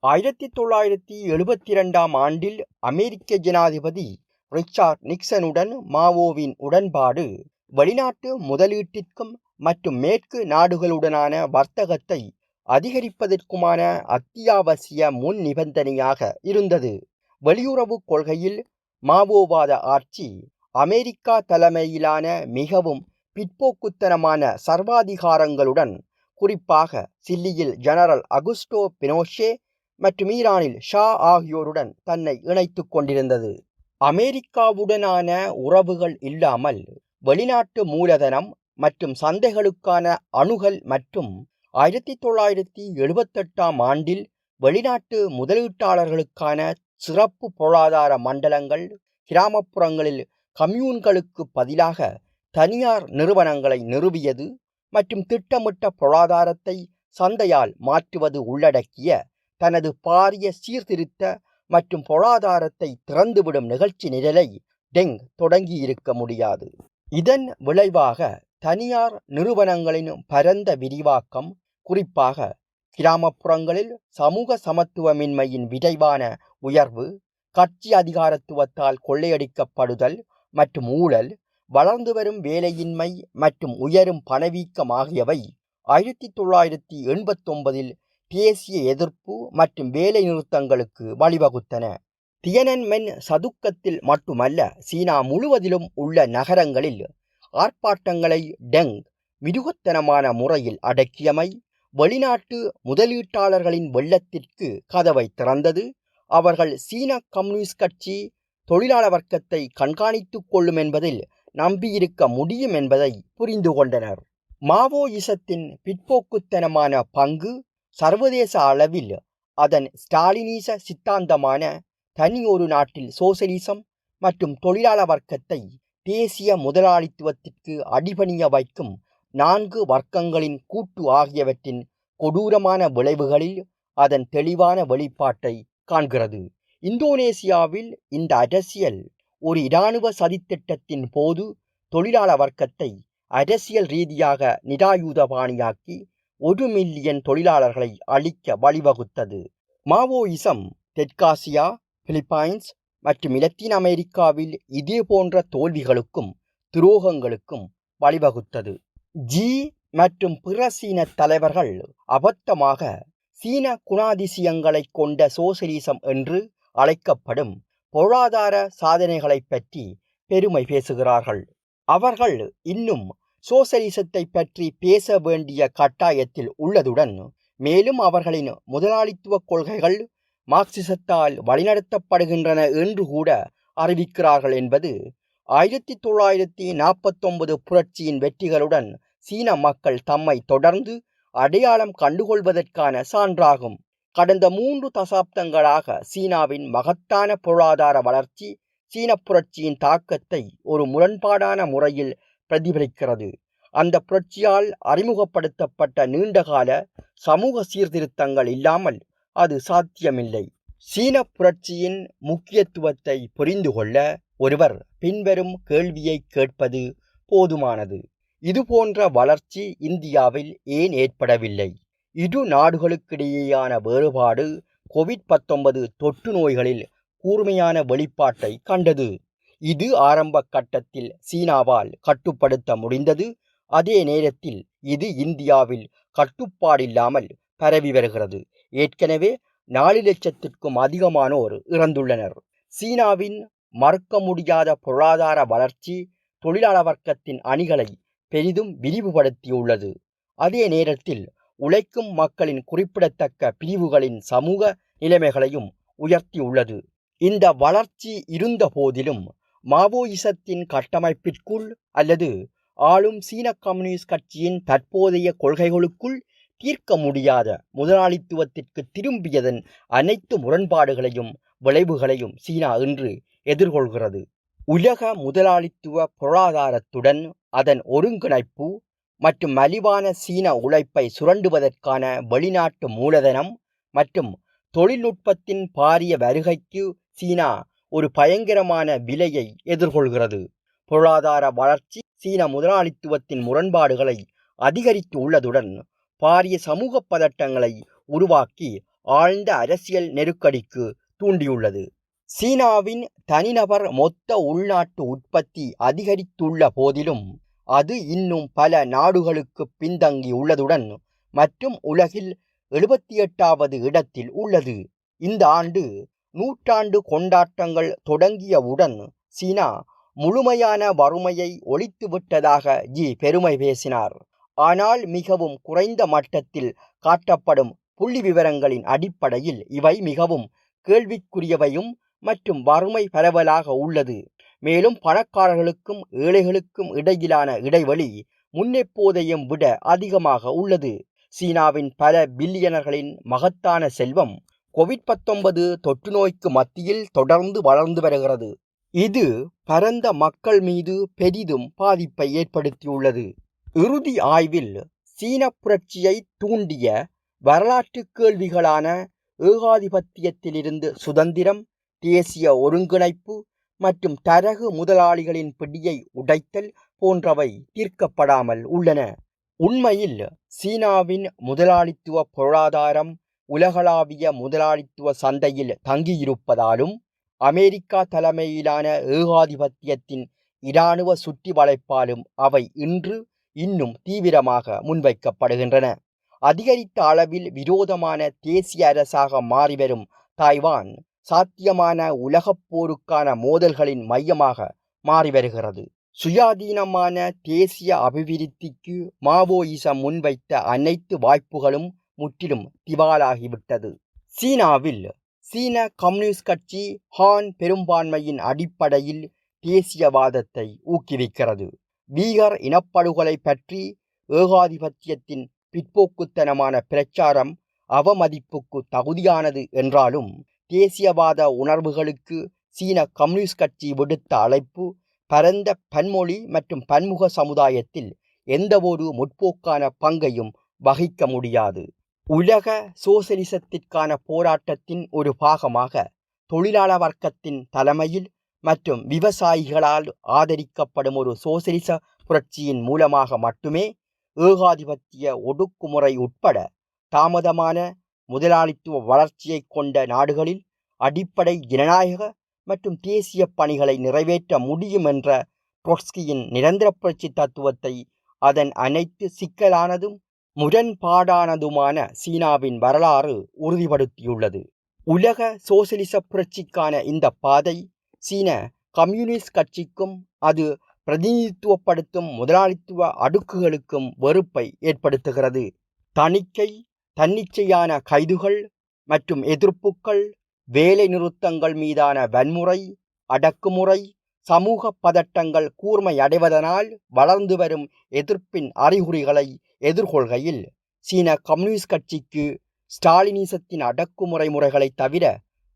1972ஆம் ஆண்டில் அமெரிக்க ஜனாதிபதி ரிச்சர்ட் நிக்சனுடன் மாவோவின் உடன்பாடு வெளிநாட்டு முதலீட்டிற்கும் மற்றும் மேற்கு நாடுகளுடனான வர்த்தகத்தை அதிகரிப்பதற்குமான அத்தியாவசிய முன் நிபந்தனையாக இருந்தது. வெளியுறவு கொள்கையில் மாவோவாத ஆட்சி அமெரிக்கா தலைமையிலான மிகவும் பிற்போக்குத்தனமான சர்வாதிகாரங்களுடன், குறிப்பாக சில்லியில் ஜெனரல் அகுஸ்டோ பினோஷே மற்றும் ஈரானில் ஷா ஆகியோருடன் தன்னை இணைத்து கொண்டிருந்தது. அமெரிக்காவுடனான உறவுகள் இல்லாமல் வெளிநாட்டு மூலதனம் மற்றும் சந்தைகளுக்கான அணுகல் மற்றும் 1978ஆம் ஆண்டில் வெளிநாட்டு முதலீட்டாளர்களுக்கான சிறப்பு பொருளாதார மண்டலங்கள் கிராமப்புறங்களில் கம்யூன்களுக்கு பதிலாக தனியார் நிறுவனங்களை நிறுவியது மற்றும் திட்டமிட்ட பொருளாதாரத்தை சந்தையால் மாற்றுவது உள்ளடக்கிய தனது பாரிய சீர்திருத்த மற்றும் பொருளாதாரத்தை திறந்துவிடும் நிகழ்ச்சி நிரலை டெங் தொடங்கியிருக்க முடியாது. இதன் விளைவாக தனியார் நிறுவனங்களின் பரந்த விரிவாக்கம், குறிப்பாக கிராமப்புறங்களில் சமூக சமத்துவமின்மையின் விரைவான உயர்வு, கட்சி அதிகாரத்துவத்தால் கொள்ளையடிக்கப்படுதல் மற்றும் ஊழல், வளர்ந்து வரும் வேலையின்மை மற்றும் உயரும் பணவீக்கம் ஆகியவை 1989இல் தேசிய எதிர்ப்பு மற்றும் வேலை நிறுத்தங்களுக்கு வழிவகுத்தன. தியனன்மென் சதுக்கத்தில் மட்டுமல்ல, சீனா முழுவதிலும் உள்ள நகரங்களில் ஆர்ப்பாட்டங்களை டெங் மிருகத்தனமான முறையில் அடக்கியமை வெளிநாட்டு முதலீட்டாளர்களின் வெள்ளத்திற்கு கதவை திறந்தது. அவர்கள் சீன கம்யூனிஸ்ட் கட்சி தொழிலாளர் வர்க்கத்தை கண்காணித்துக் கொள்ளும் என்பதில் நம்பியிருக்க முடியும் என்பதை புரிந்து கொண்டனர். மாவோயிசத்தின் பிற்போக்குத்தனமான பங்கு சர்வதேச அளவில் அதன் ஸ்டாலினிச சித்தாந்தமான தனி ஒரு நாட்டில் சோசலிசம் மற்றும் தொழிலாளர் வர்க்கத்தை தேசிய முதலாளித்துவத்திற்கு அடிபணிய வைக்கும் 4 வர்க்கங்களின் கூட்டு ஆகியவற்றின் கொடூரமான விளைவுகளில் அதன் தெளிவான வெளிப்பாட்டை காண்கிறது. இந்தோனேசியாவில் இந்த அரசியல் ஒரு இராணுவ சதித்திட்டத்தின் போது தொழிலாளர் வர்க்கத்தை அரசியல் ரீதியாக நிராயுதபாணியாக்கி 1 மில்லியன் தொழிலாளர்களை அழிக்க வழிவகுத்தது. மாவோயிசம் தெற்காசியா, பிலிப்பைன்ஸ் மற்றும் லத்தீன் அமெரிக்காவில் இதே போன்ற தோல்விகளுக்கும் துரோகங்களுக்கும் வழிவகுத்தது. ஜி மற்றும் பிற சீன தலைவர்கள் அபத்தமாக சீன குணாதிசயங்களை கொண்ட சோசலிசம் என்று அழைக்கப்படும் பொருளாதார சாதனைகளை பற்றி பெருமை பேசுகிறார்கள். அவர்கள் இன்னும் சோசலிசத்தை பற்றி பேச வேண்டிய கட்டாயத்தில் உள்ளதுடன், மேலும் அவர்களின் முதலாளித்துவ கொள்கைகள் மார்க்சிசத்தால் வழிநடத்தப்படுகின்றன என்று கூட அறிவிக்கிறார்கள் என்பது 1949 புரட்சியின் வெற்றிகளுடன் சீன மக்கள் தம்மை தொடர்ந்து அடையாளம் கண்டுகொள்வதற்கான சான்றாகும். கடந்த 3 தசாப்தங்களாக சீனாவின் மகத்தான பொருளாதார வளர்ச்சி சீன புரட்சியின் தாக்கத்தை ஒரு முரண்பாடான முறையில் பிரதிபலிக்கிறது. அந்த புரட்சியால் அறிமுகப்படுத்தப்பட்ட நீண்டகால சமூக சீர்திருத்தங்கள் இல்லாமல் அது சாத்தியமில்லை. சீன புரட்சியின் முக்கியத்துவத்தை புரிந்து கொள்ள ஒருவர் பின்வரும் கேள்வியை கேட்பது போதுமானது. இதுபோன்ற வளர்ச்சி இந்தியாவில் ஏன் ஏற்படவில்லை? இரு நாடுகளுக்கிடையேயான வேறுபாடு கோவிட்-19 தொற்று நோய்களில் கூர்மையான வெளிப்பாட்டை கண்டது. இது ஆரம்ப கட்டத்தில் சீனாவால் கட்டுப்படுத்த முடிந்தது. அதே நேரத்தில் இது இந்தியாவில் கட்டுப்பாடில்லாமல் பரவி வருகிறது. ஏற்கனவே 4 லட்சத்திற்கும் அதிகமானோர் இறந்துள்ளனர். சீனாவின் மறுக்க முடியாத பொருளாதார வளர்ச்சி தொழிலாளர் வர்க்கத்தின் அணிகளை பெரிதும் விரிவுபடுத்தியுள்ளது. அதே நேரத்தில் உழைக்கும் மக்களின் குறிப்பிடத்தக்க பிரிவுகளின் சமூக நிலைமைகளையும் உயர்த்தியுள்ளது. இந்த வளர்ச்சி இருந்த போதிலும் மாவோயிசத்தின் கட்டமைப்பிற்குள் அல்லது ஆளும் சீன கம்யூனிஸ்ட் கட்சியின் தற்போதைய கொள்கைகளுக்குள் தீர்க்க முடியாத முதலாளித்துவத்திற்கு திரும்பியதன் அனைத்து முரண்பாடுகளையும் விளைவுகளையும் சீனா இன்று எதிர்கொள்கிறது. உலக முதலாளித்துவ பொருளாதாரத்துடன் அதன் ஒருங்கிணைப்பு மற்றும் மலிவான சீன உழைப்பை சுரண்டுவதற்கான வெளிநாட்டு மூலதனம் மற்றும் தொழில்நுட்பத்தின் பாரிய வருகைக்கு சீனா ஒரு பயங்கரமான விலையை எதிர்கொள்கிறது. பொருளாதார வளர்ச்சி சீன முதலாளித்துவத்தின் முரண்பாடுகளை அதிகரித்து உள்ளதுடன் பாரிய சமூக பதட்டங்களை உருவாக்கி ஆழ்ந்த அரசியல் நெருக்கடிக்கு தூண்டியுள்ளது. சீனாவின் தனிநபர் மொத்த உள்நாட்டு உற்பத்தி அதிகரித்துள்ள போதிலும் அது இன்னும் பல நாடுகளுக்கு பின்தங்கியுள்ளதுடன் மற்றும் உலகில் 78வது இடத்தில் உள்ளது. இந்த ஆண்டு நூற்றாண்டு கொண்டாட்டங்கள் தொடங்கியவுடன் சீனா முழுமையான வறுமையை ஒழித்துவிட்டதாக பெருமை பேசினார். ஆனால் மிகவும் குறைந்த மட்டத்தில் காட்டப்படும் புள்ளி விவரங்களின் அடிப்படையில் இவை மிகவும் கேள்விக்குரியவையும் மற்றும் வறுமை பரவலாக உள்ளது. மேலும் பணக்காரர்களுக்கும் ஏழைகளுக்கும் இடையிலான இடைவெளி முன்னெப்போதையும் விட அதிகமாக உள்ளது. சீனாவின் பல பில்லியனர்களின் மகத்தான செல்வம் கோவிட்-19 தொற்று நோய்க்கு மத்தியில் தொடர்ந்து வளர்ந்து வருகிறது. இது பரந்த மக்கள் மீது பெரிதும் பாதிப்பை ஏற்படுத்தியுள்ளது. இறுதி ஆய்வில் சீன புரட்சியை தூண்டிய வரலாற்று கேள்விகளான ஏகாதிபத்தியத்திலிருந்து சுதந்திரம், தேசிய ஒருங்கிணைப்பு மற்றும் தரகு முதலாளிகளின் பிடியை உடைத்தல் போன்றவை தீர்க்கப்படாமல் உள்ளன. உண்மையில் சீனாவின் முதலாளித்துவ பொருளாதாரம் உலகளாவிய முதலாளித்துவ சந்தையில் தங்கியிருப்பதாலும் அமெரிக்கா தலைமையிலான ஏகாதிபத்தியத்தின் இராணுவ சுற்றி வளைப்பாலும் அவை இன்று இன்னும் தீவிரமாக முன்வைக்கப்படுகின்றன. அதிகரித்த அளவில் விரோதமான தேசிய அரசாக மாறிவரும் தாய்வான் சாத்தியமான உலகப் போருக்கான மோதல்களின் மையமாக மாறி வருகிறது. சுயாதீனமான தேசிய அபிவிருத்திக்கு மாவோயிசம் முன்வைத்த அனைத்து வாய்ப்புகளும் முற்றிலும் திவாலாகிவிட்டது. சீனாவில் சீன கம்யூனிஸ்ட் கட்சி ஹான் பெரும்பான்மையின் அடிப்படையில் தேசியவாதத்தை ஊக்குவிக்கிறது. பீகர் இனப்படுகொலை பற்றி ஏகாதிபத்தியத்தின் பிற்போக்குத்தனமான பிரச்சாரம் அவமதிப்புக்கு தகுதியானது என்றாலும் தேசியவாத உணர்வுகளுக்கு சீன கம்யூனிஸ்ட் கட்சி விடுத்த அழைப்பு பரந்த பன்மொழி மற்றும் பன்முக சமுதாயத்தில் எந்தவொரு முற்போக்கான பங்கையும் வகிக்க முடியாது. உலக சோசலிசத்திற்கான போராட்டத்தின் ஒரு பாகமாக தொழிலாளர் வர்க்கத்தின் தலைமையில் மற்றும் விவசாயிகளால் ஆதரிக்கப்படும் ஒரு சோசலிச புரட்சியின் மூலமாக மட்டுமே ஏகாதிபத்திய ஒடுக்குமுறை உட்பட தாமதமான முதலாளித்துவ வளர்ச்சியை கொண்ட நாடுகளில் அடிப்படை ஜனநாயக மற்றும் தேசிய பணிகளை நிறைவேற்ற முடியும் என்ற ட்ரொட்ஸ்கியின் நிரந்தர புரட்சி தத்துவத்தை அதன் அனைத்து சிக்கலானதும் முரண்பாடானதுமான சீனாவின் வரலாறு உறுதிப்படுத்தியுள்ளது. உலக சோசலிச புரட்சிக்கான இந்த பாதை சீன கம்யூனிஸ்ட் கட்சிக்கும் அது பிரதிநிதித்துவப்படுத்தும் முதலாளித்துவ அடுக்குகளுக்கும் வெறுப்பை ஏற்படுத்துகிறது. தணிக்கை, தன்னிச்சையான கைதுகள், மற்றும் எதிர்ப்புக்கள், வேலை நிறுத்தங்கள் மீதான வன்முறை, அடக்குமுறை, சமூக பதட்டங்கள் கூர்மையடைவதனால் வளர்ந்து வரும் எதிர்ப்பின் அறிகுறிகளை எதிர்கொள்கையில் சீன கம்யூனிஸ்ட் கட்சிக்கு ஸ்டாலினிசத்தின் அடக்குமுறை முறைகளை தவிர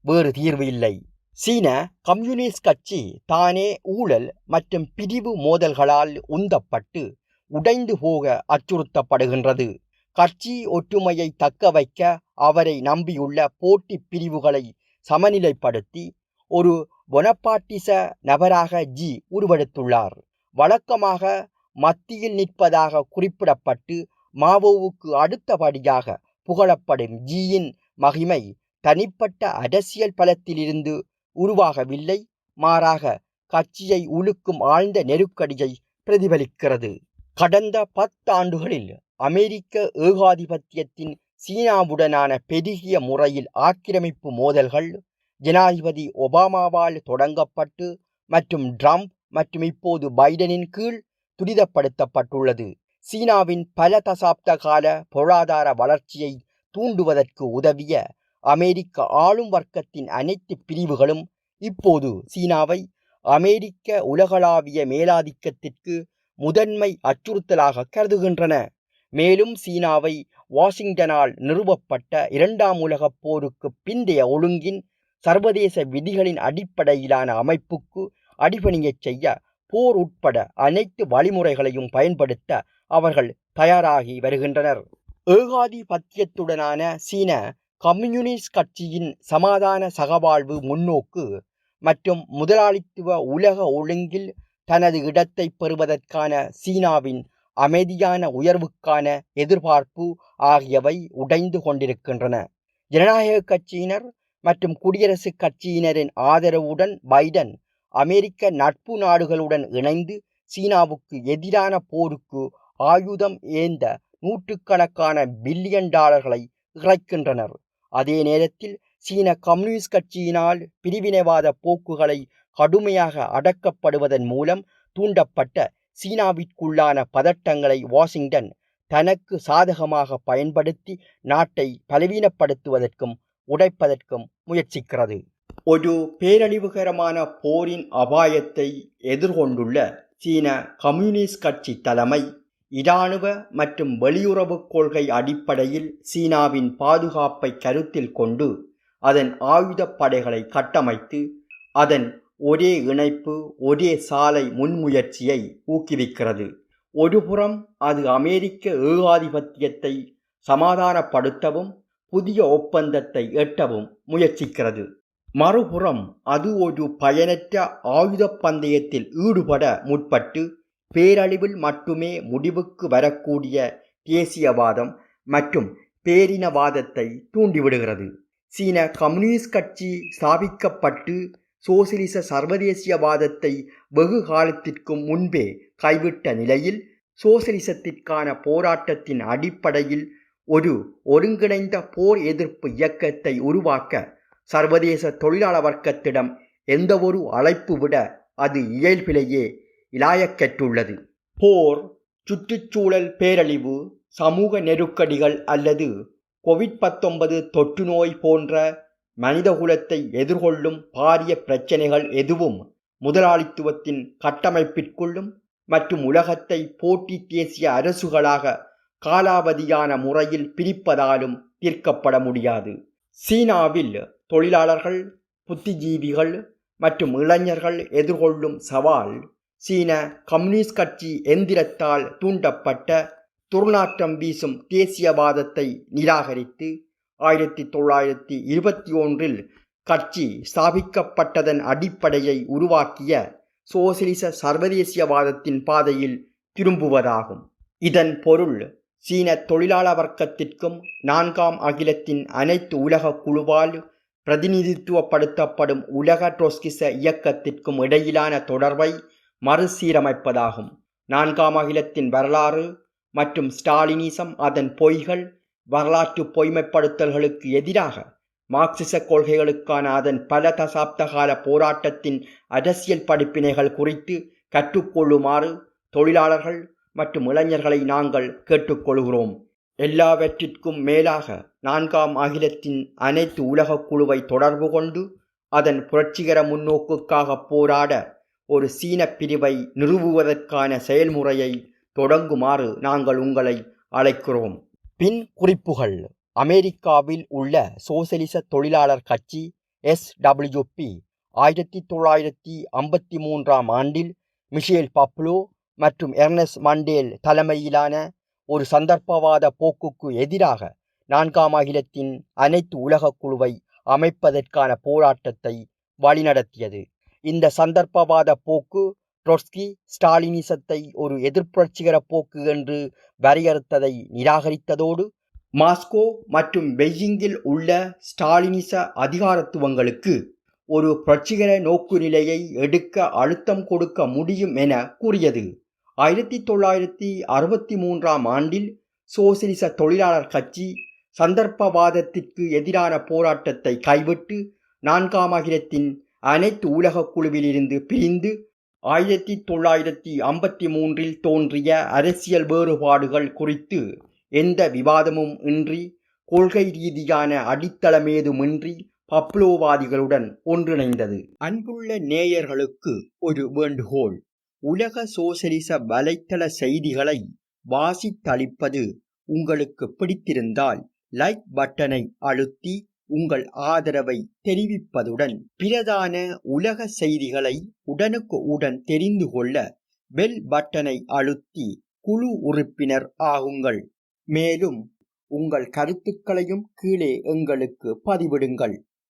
வேறு தீர்வு இல்லை. சீன கம்யூனிஸ்ட் கட்சி தானே ஊழல் மற்றும் பிரிவு மோதல்களால் உந்தப்பட்டு உடைந்து போக அச்சுறுத்தப்படுகின்றது. கட்சி ஒற்றுமையை தக்க வைக்க அவரை நம்பியுள்ள போட்டி பிரிவுகளை சமநிலைப்படுத்தி ஒரு பொனபார்ட்டிச நபராக ஜி உருவெடுத்துள்ளார். வழக்கமாக மத்தியில் நிற்பதாக குறிப்பிடப்பட்டு மாவோவுக்கு அடுத்தபடியாக புகழப்படும் ஜியின் மகிமை தனிப்பட்ட அரசியல் பலத்திலிருந்து உருவாகவில்லை, மாறாக கட்சியை உலுக்கும் ஆழ்ந்த நெருக்கடியை பிரதிபலிக்கிறது. கடந்த 10 ஆண்டுகளில் அமெரிக்க ஏகாதிபத்தியத்தின் சீனாவுடனான பெருகிய முறையில் ஆக்கிரமிப்பு மோதல்கள் ஜனாதிபதி ஒபாமாவால் தொடங்கப்பட்டு மற்றும் ட்ரம்ப் மற்றும் இப்போது பைடனின் கீழ் துரிதப்படுத்தப்பட்டுள்ளது. சீனாவின் பல தசாப்த கால பொருளாதார வளர்ச்சியை தூண்டுவதற்கு உதவிய அமெரிக்க ஆளும் வர்க்கத்தின் அனைத்து பிரிவுகளும் இப்போது சீனாவை அமெரிக்க உலகளாவிய மேலாதிக்கத்திற்கு முதன்மை அச்சுறுத்தலாக கருதுகின்றன. மேலும் சீனாவை வாஷிங்டனால் நிறுவப்பட்ட 2ஆம் உலகப் போருக்கு பிந்தைய ஒழுங்கின் சர்வதேச விதிகளின் அடிப்படையிலான அமைப்புக்கு அடிபணியச் செய்ய போர் உட்பட அனைத்து வழிமுறைகளையும் பயன்படுத்த அவர்கள் தயாராகி வருகின்றனர். ஏகாதிபத்தியத்துடனான சீன கம்யூனிஸ்ட் கட்சியின் சமாதான சகவாழ்வு முன்னோக்கு மற்றும் முதலாளித்துவ உலக ஒழுங்கில் தனது இடத்தை பெறுவதற்கான சீனாவின் அமைதியான உயர்வுக்கான எதிர்பார்ப்பு ஆகியவை உடைந்து கொண்டிருக்கின்றன. ஜனநாயக கட்சியினர் மற்றும் குடியரசுக் கட்சியினரின் ஆதரவுடன் பைடன் அமெரிக்க நட்பு நாடுகளுடன் இணைந்து சீனாவுக்கு எதிரான போருக்கு ஆயுதம் ஏந்த நூற்றுக்கணக்கான பில்லியன் டாலர்களை இறைக்கின்றனர். அதே நேரத்தில் சீன கம்யூனிஸ்ட் கட்சியினால் பிரிவினைவாத போக்குகளை கடுமையாக அடக்கப்படுவதன் மூலம் தூண்டப்பட்ட சீனாவிற்குள்ளான பதட்டங்களை வாஷிங்டன் தனக்கு சாதகமாக பயன்படுத்தி நாட்டை பலவீனப்படுத்துவதற்கும் உடைப்பதற்கும் முயற்சிக்கிறது. ஒரு பேரழிவுகரமான போரின் அபாயத்தை எதிர்கொண்டுள்ள சீன கம்யூனிஸ்ட் கட்சி தலைமை இராணுவ மற்றும் வெளியுறவு கொள்கை அடிப்படையில் சீனாவின் பாதுகாப்பை கருத்தில் கொண்டு அதன் ஆயுதப்படைகளை கட்டமைத்து அதன் ஒரே இணைப்பு ஒரே சாலை முன்முயற்சியை ஊக்குவிக்கிறது. ஒருபுறம் அது அமெரிக்க ஏகாதிபத்தியத்தை சமாதானப்படுத்தவும் புதிய ஒப்பந்தத்தை எட்டவும் முயற்சிக்கிறது. மறுபுறம் அது ஒரு பயனற்ற ஆயுத பந்தயத்தில் ஈடுபட முற்பட்டு பேரழிவில் மட்டுமே முடிவுக்கு வரக்கூடிய தேசியவாதம் மற்றும் பேரினவாதத்தை தூண்டிவிடுகிறது. சீன கம்யூனிஸ்ட் கட்சி ஸ்தாபிக்கப்பட்டு சோசியலிச சர்வதேசியவாதத்தை வெகு காலத்திற்கு முன்பே கைவிட்ட நிலையில் சோசியலிசத்திற்கான போராட்டத்தின் அடிப்படையில் ஒரு ஒருங்கிணைந்த போர் எதிர்ப்பு இயக்கத்தை உருவாக்க சர்வதேச தொழிலாளர் வர்க்கத்திடம் எந்தவொரு அழைப்பு விட அது இயல்பிலேயே இலாயக்கற்றுள்ளது. போர், சுற்றுச்சூழல் பேரழிவு, சமூக நெருக்கடிகள் அல்லது கோவிட்-19 தொற்று நோய் போன்ற மனிதகுலத்தை எதிர்கொள்ளும் பாரிய பிரச்சினைகள் எதுவும் முதலாளித்துவத்தின் கட்டமைப்பிற்குள்ளும் மற்றும் உலகத்தை போட்டி தேசிய அரசுகளாக காலாவதியான முறையில் பிரிப்பதாலும் தீர்க்கப்பட முடியாது. சீனாவில் தொழிலாளர்கள், புத்திஜீவிகள் மற்றும் இளைஞர்கள் எதிர்கொள்ளும் சவால் சீன கம்யூனிஸ்ட் கட்சி எந்திரத்தால் தூண்டப்பட்ட துர்நாற்றம் வீசும் தேசியவாதத்தை நிராகரித்து 1921 கட்சி ஸ்தாபிக்கப்பட்டதன் அடிப்படையை உருவாக்கிய சோசியலிச சர்வதேசியவாதத்தின் பாதையில் திரும்புவதாகும். இதன் பொருள் சீன தொழிலாளர் வர்க்கத்திற்கும் 4ஆம் அகிலத்தின் அனைத்து உலக குழுவால் பிரதிநிதித்துவப்படுத்தப்படும் உலக ட்ரொட்ஸ்கிச இயக்கத்திற்கும் இடையிலான தொடர்பை மறுசீரமைப்பதாகும். 4ஆம் அகிலத்தின் வரலாறு மற்றும் ஸ்டாலினிசம் அதன் பொய்கள், வரலாற்று பொய்மைப்படுத்தல்களுக்கு எதிராக மார்க்சிச கொள்கைகளுக்கான அதன் பல தசாப்த கால போராட்டத்தின் அரசியல் படிப்பினைகள் குறித்து கற்றுக்கொள்ளுமாறு தொழிலாளர்கள் மற்றும் இளைஞர்களை நாங்கள் கேட்டுக்கொள்கிறோம். எல்லாவற்றிற்கும் மேலாக 4ஆம் அகிலத்தின் அனைத்து உலகக் குழுவை தொடர்பு கொண்டு அதன் புரட்சிகர முன்னோக்குக்காக போராட ஒரு சீனப் பிரிவை நிறுவுவதற்கான செயல்முறையை தொடங்குமாறு நாங்கள் உங்களை அழைக்கிறோம். பின் குறிப்புகள். அமெரிக்காவில் உள்ள சோசலிச தொழிலாளர் கட்சி SWP 1953ஆம் ஆண்டில் மிஷேல் பப்லோ மற்றும் எர்னஸ்ட் மண்டேல் தலைமையிலான ஒரு சந்தர்ப்பவாத போக்குக்கு எதிராக 4ஆம் அகிலத்தின் அனைத்து உலகக் குழுவை அமைப்பதற்கான போராட்டத்தை வழிநடத்தியது. இந்த சந்தர்ப்பவாத போக்கு ட்ரொட்ஸ்கி ஸ்டாலினிசத்தை ஒரு எதிர்ப்புரட்சிகர போக்கு என்று வரையறுத்ததை நிராகரித்ததோடு மாஸ்கோ மற்றும் பெய்ஜிங்கில் உள்ள ஸ்டாலினிச அதிகாரத்துவங்களுக்கு ஒரு புரட்சிகர நோக்குநிலையை எடுக்க அழுத்தம் கொடுக்க முடியும் என கூறியது. 1963ஆம் ஆண்டில் சோசலிச தொழிலாளர் கட்சி சந்தர்ப்பவாதத்திற்கு எதிரான போராட்டத்தை கைவிட்டு 4ஆம் அகிலத்தின் அனைத்து உலகக் குழுவிலிருந்து பிரிந்து 1953இல் தோன்றிய அரசியல் வேறுபாடுகள் குறித்து எந்த விவாதமும் இன்றி, கொள்கை ரீதியான அடித்தளமேதுமின்றி பப்லோவாதிகளுடன் ஒன்றிணைந்தது. அன்புள்ள நேயர்களுக்கு ஒரு வேண்டுகோள். உலக சோசலிச வலைத்தள செய்திகளை வாசித்தளிப்பது உங்களுக்கு பிடித்திருந்தால் லைக் பட்டனை அழுத்தி உங்கள் ஆதரவை தெரிவிப்பதுடன் பிரதான உலக செய்திகளை உடனுக்கு உடன் தெரிந்து கொள்ள பெல் பட்டனை அழுத்தி குழு உறுப்பினர் ஆகுங்கள். மேலும் உங்கள் கருத்துக்களையும் கீழே எங்களுக்கு பதிவிடுங்கள்.